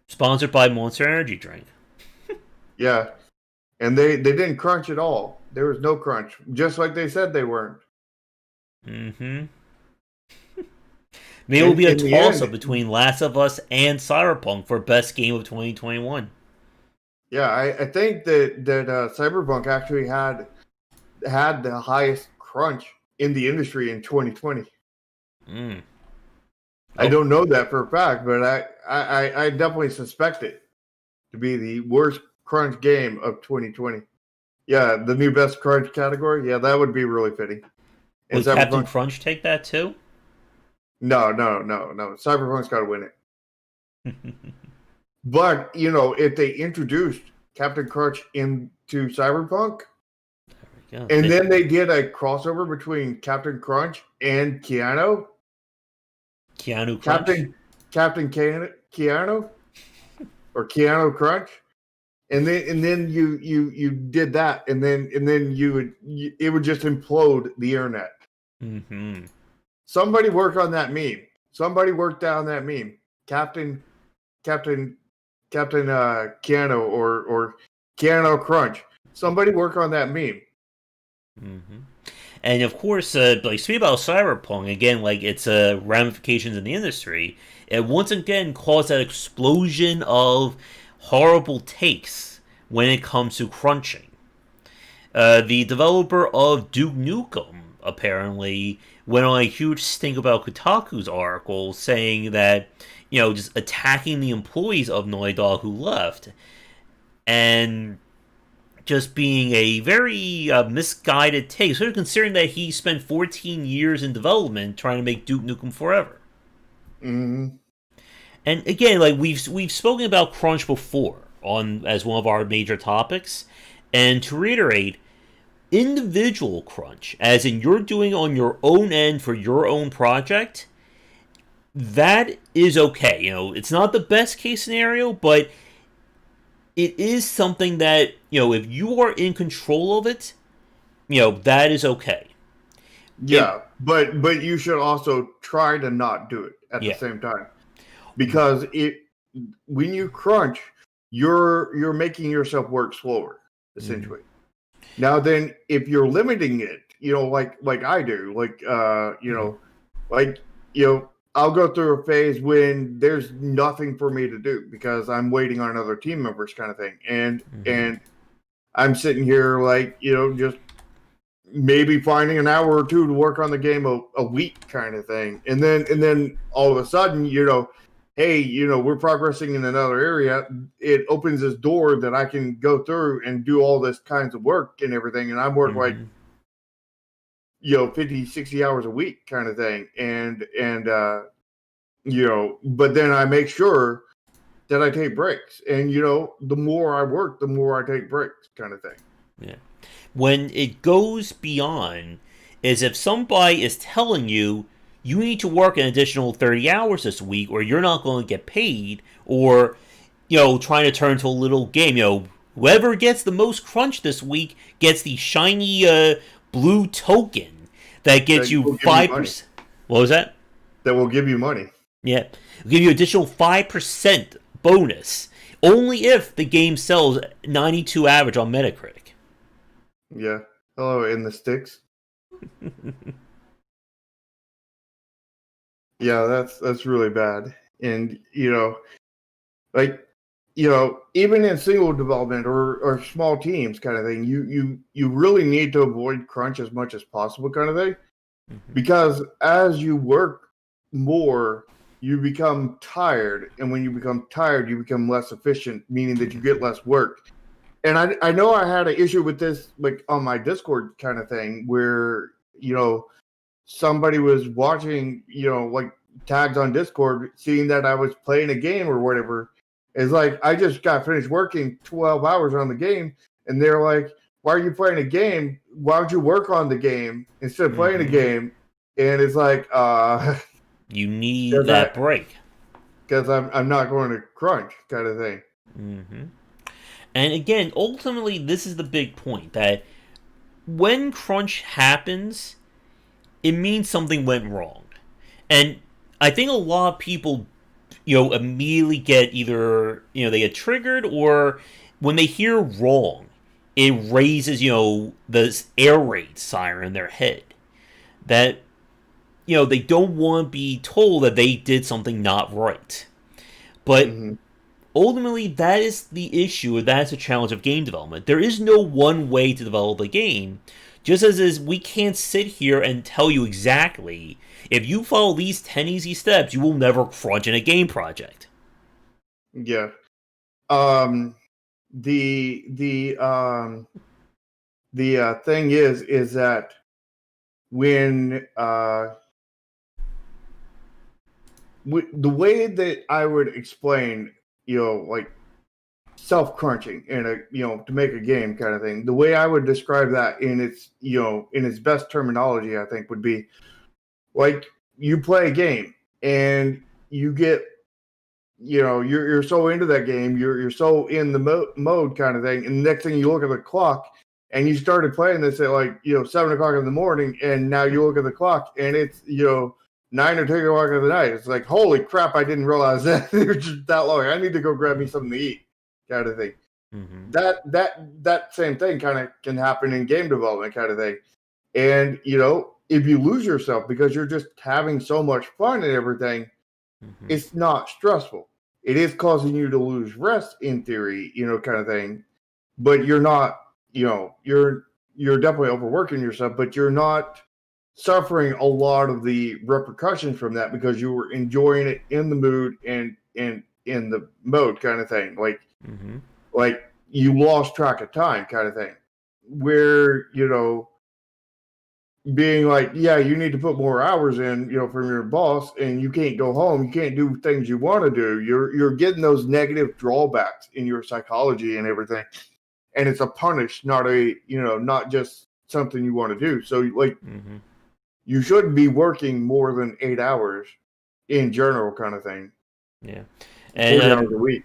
Sponsored by Monster Energy Drink. Yeah. And they didn't crunch at all. There was no crunch. Just like they said they weren't. Mm-hmm. Maybe it will be a toss-up between Last of Us and Cyberpunk for Best Game of 2021. Yeah, I think that Cyberpunk actually had the highest crunch in the industry in 2020. Mm. I don't know that for a fact, but I definitely suspect it to be the worst crunch game of 2020. Yeah, the new best crunch category. Yeah, that would be really fitting. Would Captain Crunch take that too? No. Cyberpunk's got to win it. But, if they introduced Captain Crunch into Cyberpunk, and then they did a crossover between Captain Crunch and Keanu Crunch? Captain Keanu? Or Keanu Crunch? And then you did that, and then it would just implode the internet. Mm-hmm. Somebody work on that meme. Somebody work down that meme. Captain Keanu or Keanu Crunch. Somebody work on that meme. Mm-hmm. And of course, speaking about Cyberpunk again, its ramifications in the industry, it once again caused that explosion of horrible takes when it comes to crunching. The developer of Duke Nukem apparently went on a huge stink about Kotaku's article saying that, just attacking the employees of Naughty Dog who left, and just being a very misguided take, sort of considering that he spent 14 years in development trying to make Duke Nukem Forever. Mm-hmm. And again, we've spoken about crunch before, on as one of our major topics. And to reiterate, individual crunch, as in you're doing on your own end for your own project, that is okay. It's not the best case scenario, but it is something that, if you are in control of it, that is okay. It, Yeah, but you should also try to not do it at the yeah. same time, because when you crunch, you're making yourself work slower, Mm-hmm. essentially. Now then, if you're limiting it, like I do, like I'll go through a phase when there's nothing for me to do because I'm waiting on other team members, kind of thing, Mm-hmm. and I'm sitting here just maybe finding an hour or two to work on the game a week, kind of thing, and then all of a sudden, hey, we're progressing in another area. It opens this door that I can go through and do all this kinds of work and everything, and I'm work like Mm-hmm. 50, 60 hours a week, kind of thing, but then I make sure that I take breaks, and the more I work, the more I take breaks, kind of thing. Yeah. When it goes beyond, is if somebody is telling you you need to work an additional 30 hours this week or you're not going to get paid, or trying to turn to a little game. Whoever gets the most crunch this week gets the shiny blue token that gets That you will give you money. 5%. What was that? That will give you money. Yeah. It'll give you additional 5% bonus only if the game sells 92 average on Metacritic. Yeah. Hello, in the sticks. Yeah, that's really bad. And like even in single development or small teams, kind of thing, you really need to avoid crunch as much as possible, kind of thing, Mm-hmm. because as you work more, you become tired, and when you become tired, you become less efficient, meaning that you get less work. And I know I had an issue with this, like on my Discord kind of thing, where somebody was watching, like tags on Discord, seeing that I was playing a game or whatever. It's like I just got finished working 12 hours on the game, and they're like, "Why are you playing a game? Why don't you work on the game instead of playing a Mm-hmm. game?" And it's like, You need because that break. I'm not going to crunch, kind of thing. Mm-hmm. And again, ultimately, this is the big point that when crunch happens, it means something went wrong. And I think a lot of people, immediately get either, they get triggered, or when they hear wrong, it raises, the air raid siren in their head. That, they don't want to be told that they did something not right. But Mm-hmm. ultimately, that is the issue, that's a challenge of game development. There is no one way to develop a game, just as is we can't sit here and tell you exactly, if you follow these 10 easy steps, you will never crunch in a game project. Yeah. Um. The thing is that when the way that I would explain, like self crunching in a to make a game, kind of thing, the way I would describe that in its in its best terminology, I think, would be like you play a game and you get you're so into that game, you're so in the mode, kind of thing, and the next thing you look at the clock, and you started playing this at like 7 o'clock in the morning, and now you look at the clock and it's 9 or 10 o'clock of the night. It's like, holy crap, I didn't realize that it was just that long. I need to go grab me something to eat, kind of thing. Mm-hmm. That same thing kind of can happen in game development, kind of thing. And if you lose yourself because you're just having so much fun and everything, Mm-hmm. it's not stressful. It is causing you to lose rest in theory, kind of thing. But you're not, you're definitely overworking yourself, but you're not suffering a lot of the repercussions from that because you were enjoying it in the mood and in the mode, kind of thing. Mm-hmm. Like you lost track of time, kind of thing. Where being like, yeah, you need to put more hours in, from your boss, and you can't go home, you can't do things you want to do. You're getting those negative drawbacks in your psychology and everything, and it's a punish, not not just something you want to do. So like, you shouldn't be working more than 8 hours in general, kind of thing. Yeah. 40 hours And a week.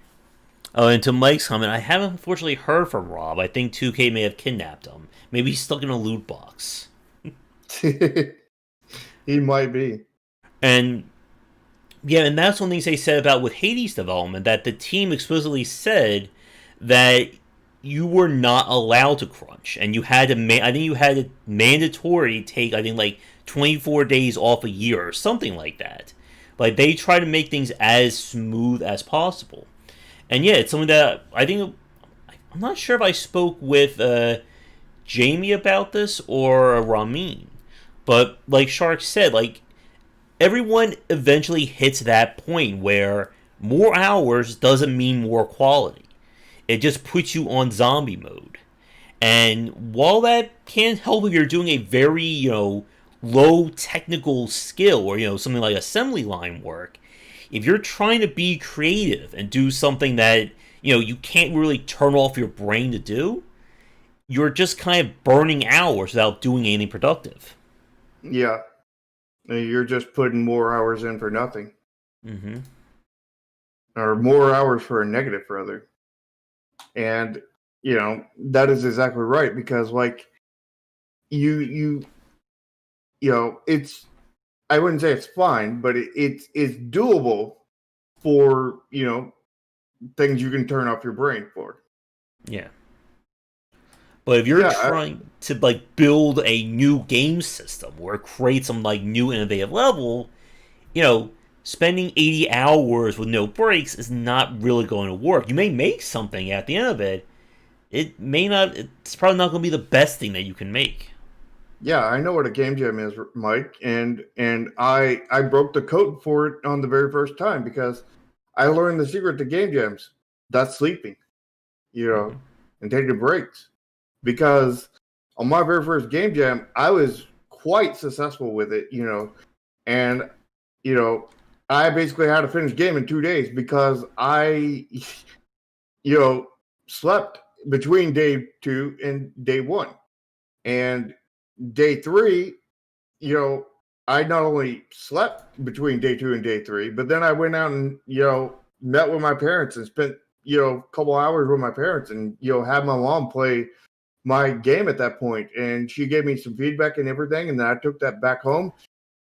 oh, and to Mike's comment, I haven't unfortunately heard from Rob. I think 2K may have kidnapped him. Maybe he's stuck in a loot box. He might be. And yeah, and that's one thing they said about with Hades development, that the team explicitly said that you were not allowed to crunch, and you had to. I think you had to mandatory take. I think like 24 days off a year or something like that. Like they try to make things as smooth as possible. And yeah, it's something that I think. I'm not sure if I spoke with Jamie about this or Ramin, but like Shark said, like everyone eventually hits that point where more hours doesn't mean more quality. It just puts you on zombie mode. And while that can help if you're doing a very, low technical skill or, something like assembly line work, if you're trying to be creative and do something that, you can't really turn off your brain to do, you're just kind of burning hours without doing anything productive. Yeah. You're just putting more hours in for nothing. Mm-hmm. Or more hours for a negative, rather. And, that is exactly right. Because, like, it's, I wouldn't say it's fine, but it's doable for, things you can turn off your brain for. Yeah. But if you're trying to like build a new game system or create some like new innovative level, spending 80 hours with no breaks is not really going to work. You may make something at the end of it. It may not. It's probably not going to be the best thing that you can make. Yeah, I know what a game jam is, Mike, and I broke the code for it on the very first time because I learned the secret to game jams. That's sleeping, and taking breaks. Because on my very first game jam, I was quite successful with it, and I basically had to finish game in 2 days because I, slept between day 2 and day 1, and day 3, I not only slept between day 2 and day 3, but then I went out and met with my parents and spent a couple hours with my parents and had my mom play my game at that point, and she gave me some feedback and everything, and then I took that back home,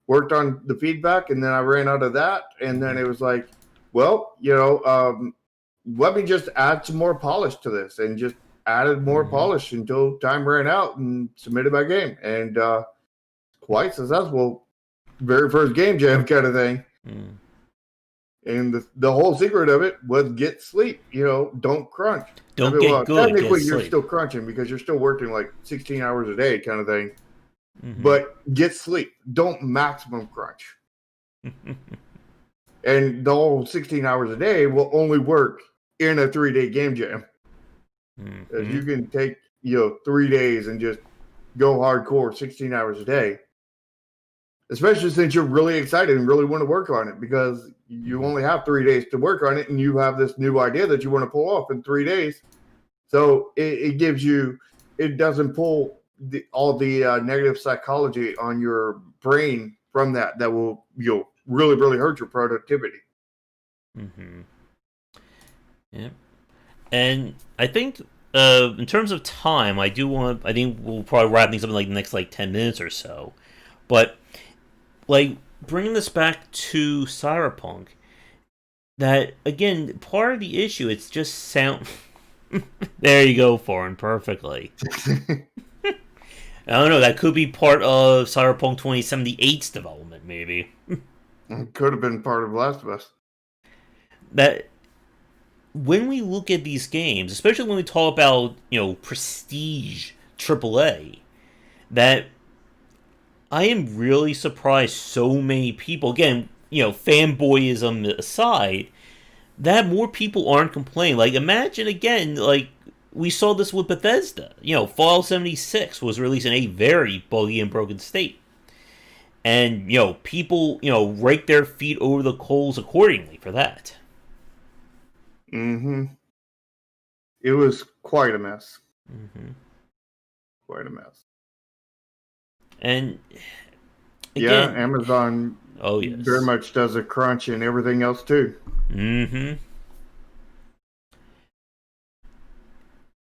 worked on the feedback, and then I ran out of that, and then it was like, well, let me just add some more polish to this, and just added more polish until time ran out and submitted my game, and quite successful, very first game jam kind of thing. And the whole secret of it was get sleep. Don't crunch. Don't get good. Technically, get you're sleep. still crunching because you're still working like 16 hours a day, kind of thing. But get sleep. Don't maximum crunch. And the whole 16 hours a day will only work in a 3-day game jam. You can take 3 days and just go hardcore 16 hours a day. Especially since you're really excited and really want to work on it because you only have 3 days to work on it and you have this new idea that you want to pull off in 3 days. So it gives you, it doesn't pull all the negative psychology on your brain from that will really, really hurt your productivity. Yeah. And I think in terms of time, I think we'll probably wrap things up in like the next like 10 minutes or so. But like bringing this back to Cyberpunk, that again, part of the issue, it's just sound. There you go, Foreign, perfectly. I don't know. That could be part of Cyberpunk 2078's development, maybe. It could have been part of Last of Us. That when we look at these games, especially when we talk about prestige AAA, that I am really surprised so many people, again, fanboyism aside, that more people aren't complaining. Like, imagine again, like we saw this with Bethesda. Fallout 76 was released in a very buggy and broken state. And, people, rake their feet over the coals accordingly for that. Mm-hmm. It was quite a mess. Mm-hmm. Quite a mess. And, again... Yeah, Amazon very much does a crunch and everything else, too. Mm-hmm.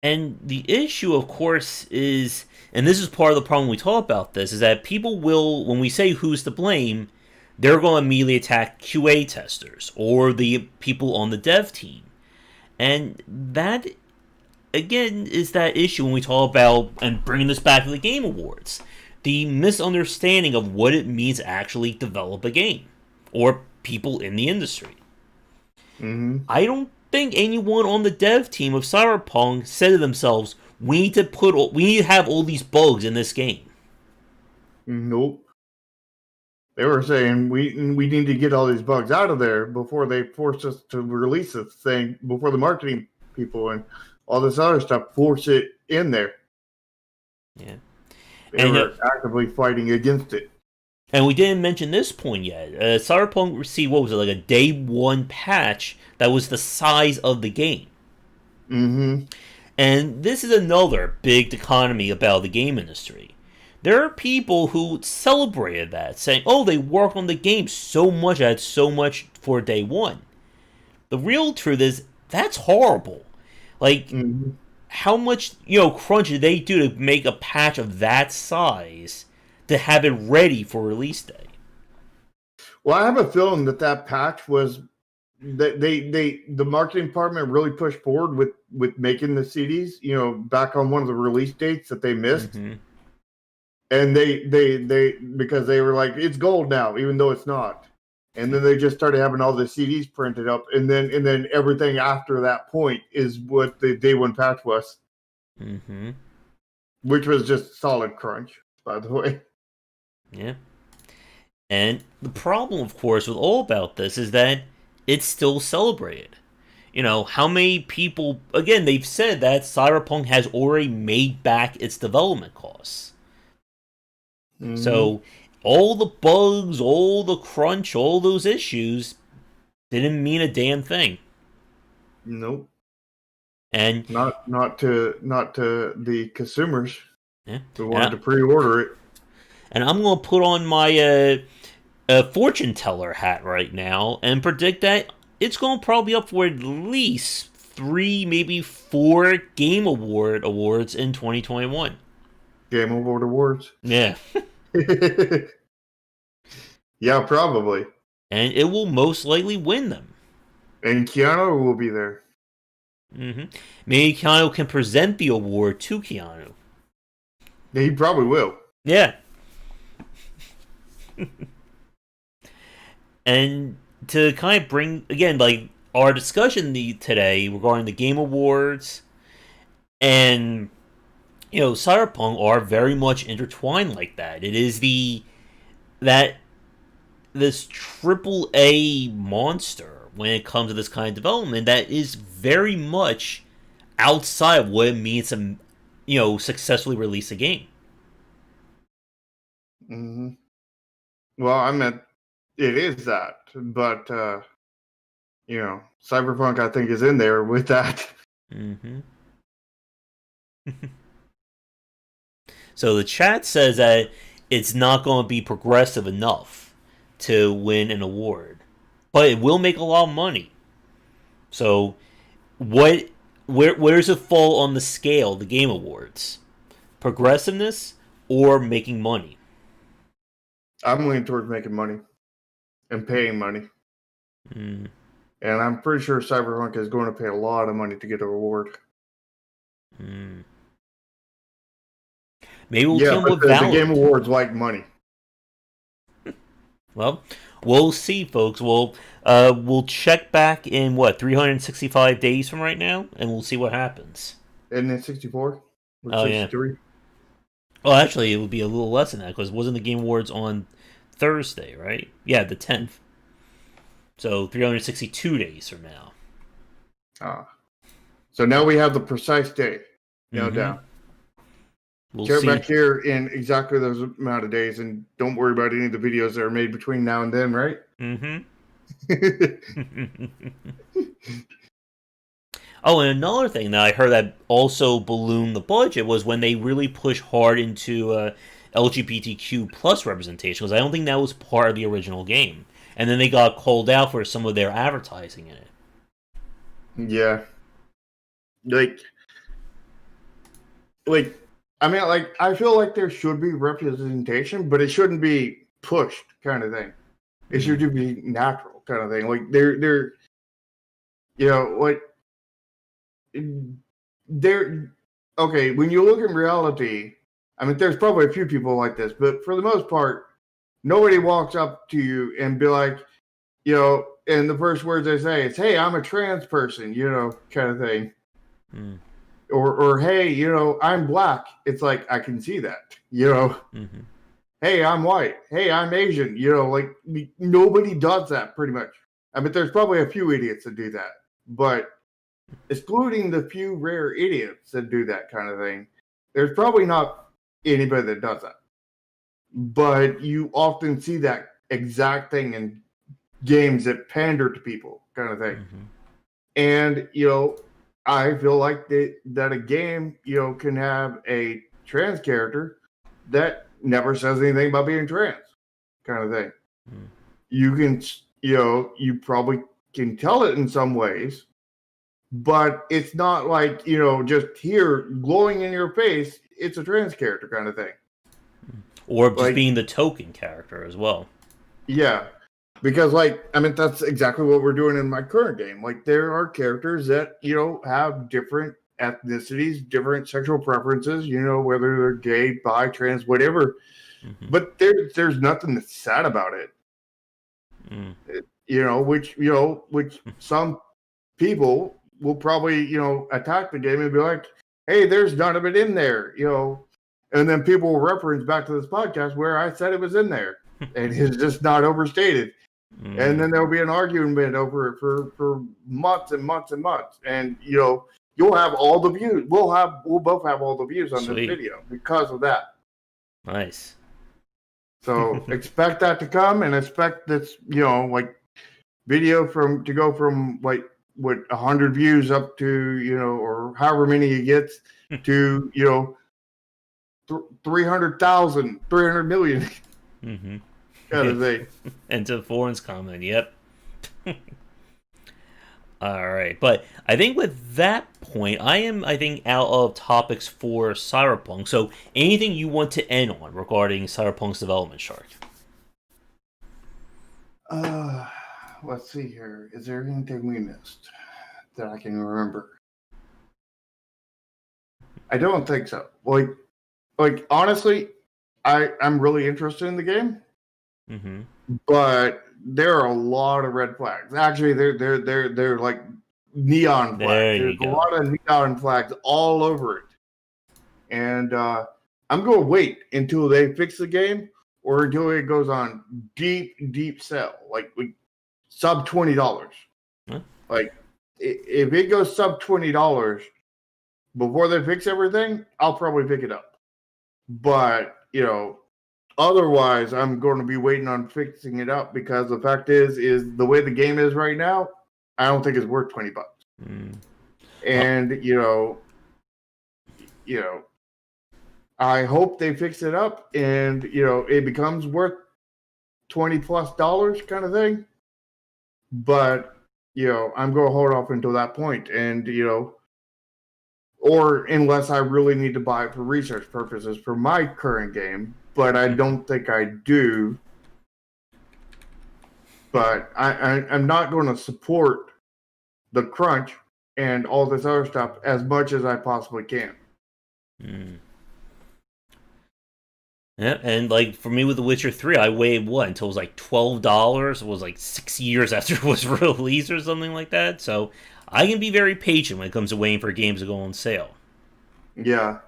And the issue, of course, is, and this is part of the problem we talk about this, is that people will, when we say who's to blame, they're going to immediately attack QA testers or the people on the dev team. And that, again, is that issue when we talk about, and bringing this back to the Game Awards, the misunderstanding of what it means to actually develop a game, or people in the industry. Mm-hmm. I don't think anyone on the dev team of Cyberpunk said to themselves, we need to have all these bugs in this game. Nope. They were saying we need to get all these bugs out of there before they force us to release this thing, before the marketing people and all this other stuff force it in there. Yeah. They were actively fighting against it. And we didn't mention this point yet. Cyberpunk received, what was it, like a day one patch that was the size of the game. Mm-hmm. And this is another big dichotomy about the game industry. There are people who celebrated that, saying, oh, they worked on the game so much, I had so much for day one. The real truth is, that's horrible. Like, how much, crunch did they do to make a patch of that size to have it ready for release day? Well, I have a feeling that patch was that the marketing department really pushed forward with making the CDs, back on one of the release dates that they missed. Mm-hmm. And they because they were like, it's gold now, even though it's not. And then they just started having all the CDs printed up, and then everything after that point is what the day one patch was. Mm-hmm. Which was just solid crunch, by the way. Yeah. And the problem, of course, with all about this is that it's still celebrated. How many people, again, they've said that Cyberpunk has already made back its development costs. Mm-hmm. So, all the bugs, all the crunch, all those issues didn't mean a damn thing. Nope. And not to the consumers who wanted to pre-order it. And I'm going to put on my fortune teller hat right now and predict that it's going to probably be up for at least 3, maybe 4 Game Awards in 2021. Game Award awards? Yeah. Yeah, probably. And it will most likely win them. And Keanu will be there. Mm-hmm. Maybe Keanu can present the award to Keanu. He probably will. Yeah. And to kind of bring, again, like, our discussion today regarding the Game Awards and, Cyberpunk are very much intertwined like that. It is this AAA monster when it comes to this kind of development that is very much outside of what it means to, successfully release a game. Mm-hmm. Well, I meant it is that, but Cyberpunk, I think, is in there with that. Mm-hmm. So the chat says that it's not going to be progressive enough to win an award, but it will make a lot of money. So, where does it fall on the scale? The Game Awards, progressiveness or making money? I'm leaning towards making money and paying money. Mm. And I'm pretty sure Cyberpunk is going to pay a lot of money to get a reward. Mm. Maybe we'll team with the Game Awards like money. Well, we'll see, folks. We'll check back in 365 days from right now, and we'll see what happens. Isn't it 64? Oh 63? Yeah. Well, actually, it would be a little less than that because wasn't the Game Awards on Thursday, right? Yeah, the 10th. So 362 days from now. So now we have the precise day down. We'll Check see. back here in exactly those amount of days, and don't worry about any of the videos that are made between now and then, right? Oh, and another thing that I heard that also ballooned the budget was when they really pushed hard into LGBTQ plus representation, because I don't think that was part of the original game. And then they got called out for some of their advertising in it. Yeah. I mean, I feel like there should be representation, but it shouldn't be pushed kind of thing. It should be natural kind of thing. Like they're okay, when you look in reality, I mean, there's probably a few people like this, but for the most part, nobody walks up to you and be like, and the first words they say is, "Hey, I'm a trans person," kind of thing. Or hey, I'm black. It's like, I can see that, Hey, I'm white. Hey, I'm Asian. Nobody does that pretty much. I mean, there's probably a few idiots that do that, but excluding the few rare idiots that do that kind of thing, there's probably not anybody that does that. But you often see that exact thing in games that pander to people kind of thing. And, I feel like that a game, can have a trans character that never says anything about being trans kind of thing. You can, you probably can tell it in some ways, but it's not like, just here glowing in your face, it's a trans character kind of thing. Or just being the token character as well. Yeah. Because, I mean, that's exactly what we're doing in my current game. Like, there are characters that, have different ethnicities, different sexual preferences, whether they're gay, bi, trans, whatever. But there's nothing that's sad about it. Which some people will probably, attack the game and be like, hey, there's none of it in there, And then people will reference back to this podcast where I said it was in there. And it's just not overstated. And then there'll be an argument over it for months and months and months. And, you'll have all the views. We'll both have all the views on this video because of that. Nice. So expect that to come, and expect this, video to go from 100 views up to, or however many he gets to, 300,000, 300 million. Kind of thing. And to Foreign's comment, yep. Alright, but I think with that point, I think, out of topics for Cyberpunk. So, anything you want to end on regarding Cyberpunk's development chart? Let's see here. Is there anything we missed that I can remember? I don't think so. Honestly, I'm really interested in the game. But there are a lot of red flags. Actually, they're like neon flags. There's a lot of neon flags all over it. And I'm going to wait until they fix the game or until it goes on deep sale, like sub $20. If it goes sub $20 before they fix everything, I'll probably pick it up. But, otherwise, I'm going to be waiting on fixing it up because the fact is the way the game is right now, I don't think it's worth $20. And I hope they fix it up and it becomes worth $20+ kind of thing. But I'm going to hold off until that point, and or unless I really need to buy it for research purposes for my current game. But I don't think I do. But I'm not going to support the crunch and all this other stuff as much as I possibly can. Yeah, and for me with The Witcher 3, I waited until it was $12. It was 6 years after it was released or something like that. So I can be very patient when it comes to waiting for games to go on sale. Yeah.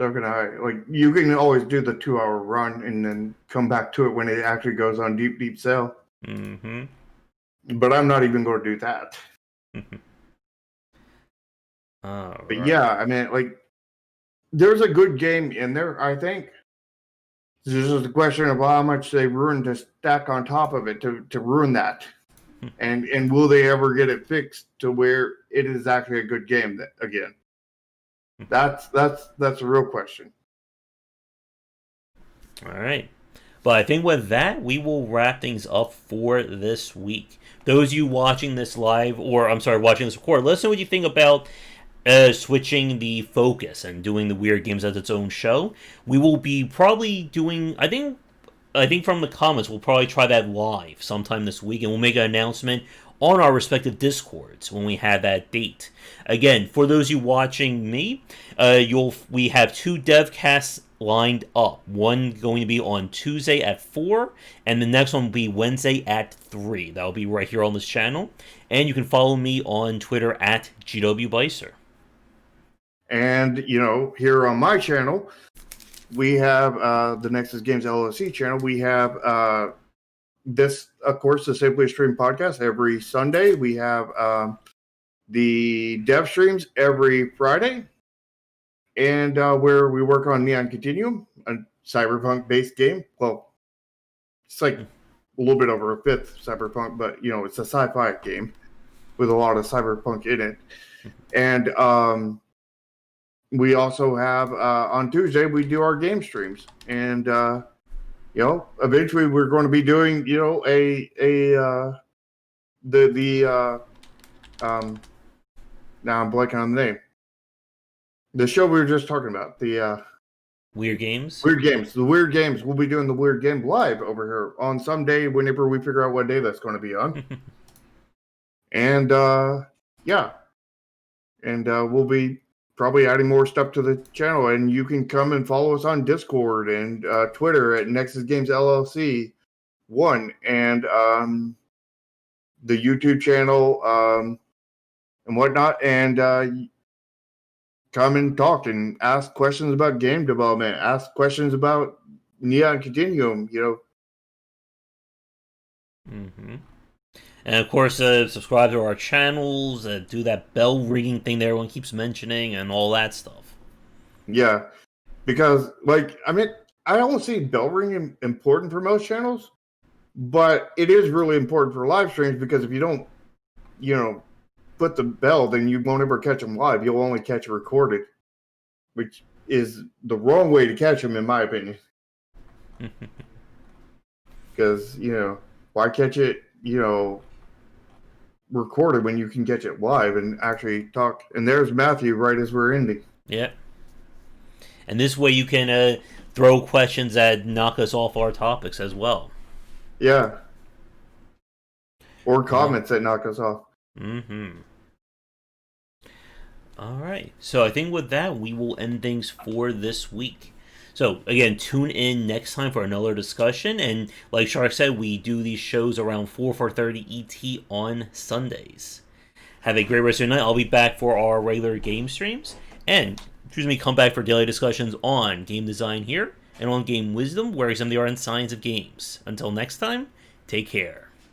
So can I. You can always do the 2-hour run and then come back to it when it actually goes on deep sale. But I'm not even going to do that. All But right. yeah, I mean, like, there's a good game in there, I think. It's just a question of how much they ruin to stack on top of it to ruin that. And will they ever get it fixed to where it is actually a good game again? That's a real question. All right. But I think with that, we will wrap things up for this week. Those of you watching this live, or I'm sorry, watching this record, let us know what you think about switching the focus and doing the weird games as its own show. We will be probably doing, I think from the comments, we'll probably try that live sometime this week, and we'll make an announcement on our respective discords when we have that date. Again, for those of you watching me, we have two devcasts lined up. One going to be on Tuesday at 4, and the next one will be Wednesday at 3. That'll be right here on this channel. And you can follow me on Twitter at GWBicer. And here on my channel, we have the Nexus Games LLC channel. We have this, of course, the Simply Stream podcast every Sunday. We have the dev streams every Friday, and where we work on Neon Continuum, a cyberpunk-based game. Well, it's like a little bit over a fifth cyberpunk, but it's a sci-fi game with a lot of cyberpunk in it. And we also have on Tuesday we do our game streams, and eventually we're going to be doing now I'm blanking on the name. The show we were just talking about, the Weird Games? Weird Games. The Weird Games. We'll be doing the Weird Game live over here on some day whenever we figure out what day that's going to be on. And yeah. And we'll be probably adding more stuff to the channel. And you can come and follow us on Discord and Twitter at Nexus Games LLC 1, and the YouTube channel and whatnot. And come and talk and ask questions about game development, ask questions about Neon Continuum, Mm-hmm. And of course, subscribe to our channels, do that bell ringing thing that everyone keeps mentioning, and all that stuff. Yeah, because, I don't see bell ringing important for most channels, but it is really important for live streams, because if you don't, put the bell, then you won't ever catch them live. You'll only catch it recorded, which is the wrong way to catch them, in my opinion. Because, why catch it, recorded when you can catch it live and actually talk? And there's Matthew right as we're ending. Yeah. And this way you can throw questions that knock us off our topics as well. Yeah. Or comments that knock us off. Mm-hmm. All right. So I think with that, we will end things for this week. So again, tune in next time for another discussion. And like Shark said, we do these shows around 4:30 ET on Sundays. Have a great rest of your night. I'll be back for our regular game streams. And come back for daily discussions on game design here and on game wisdom, where I examine the art and science of games. Until next time, take care.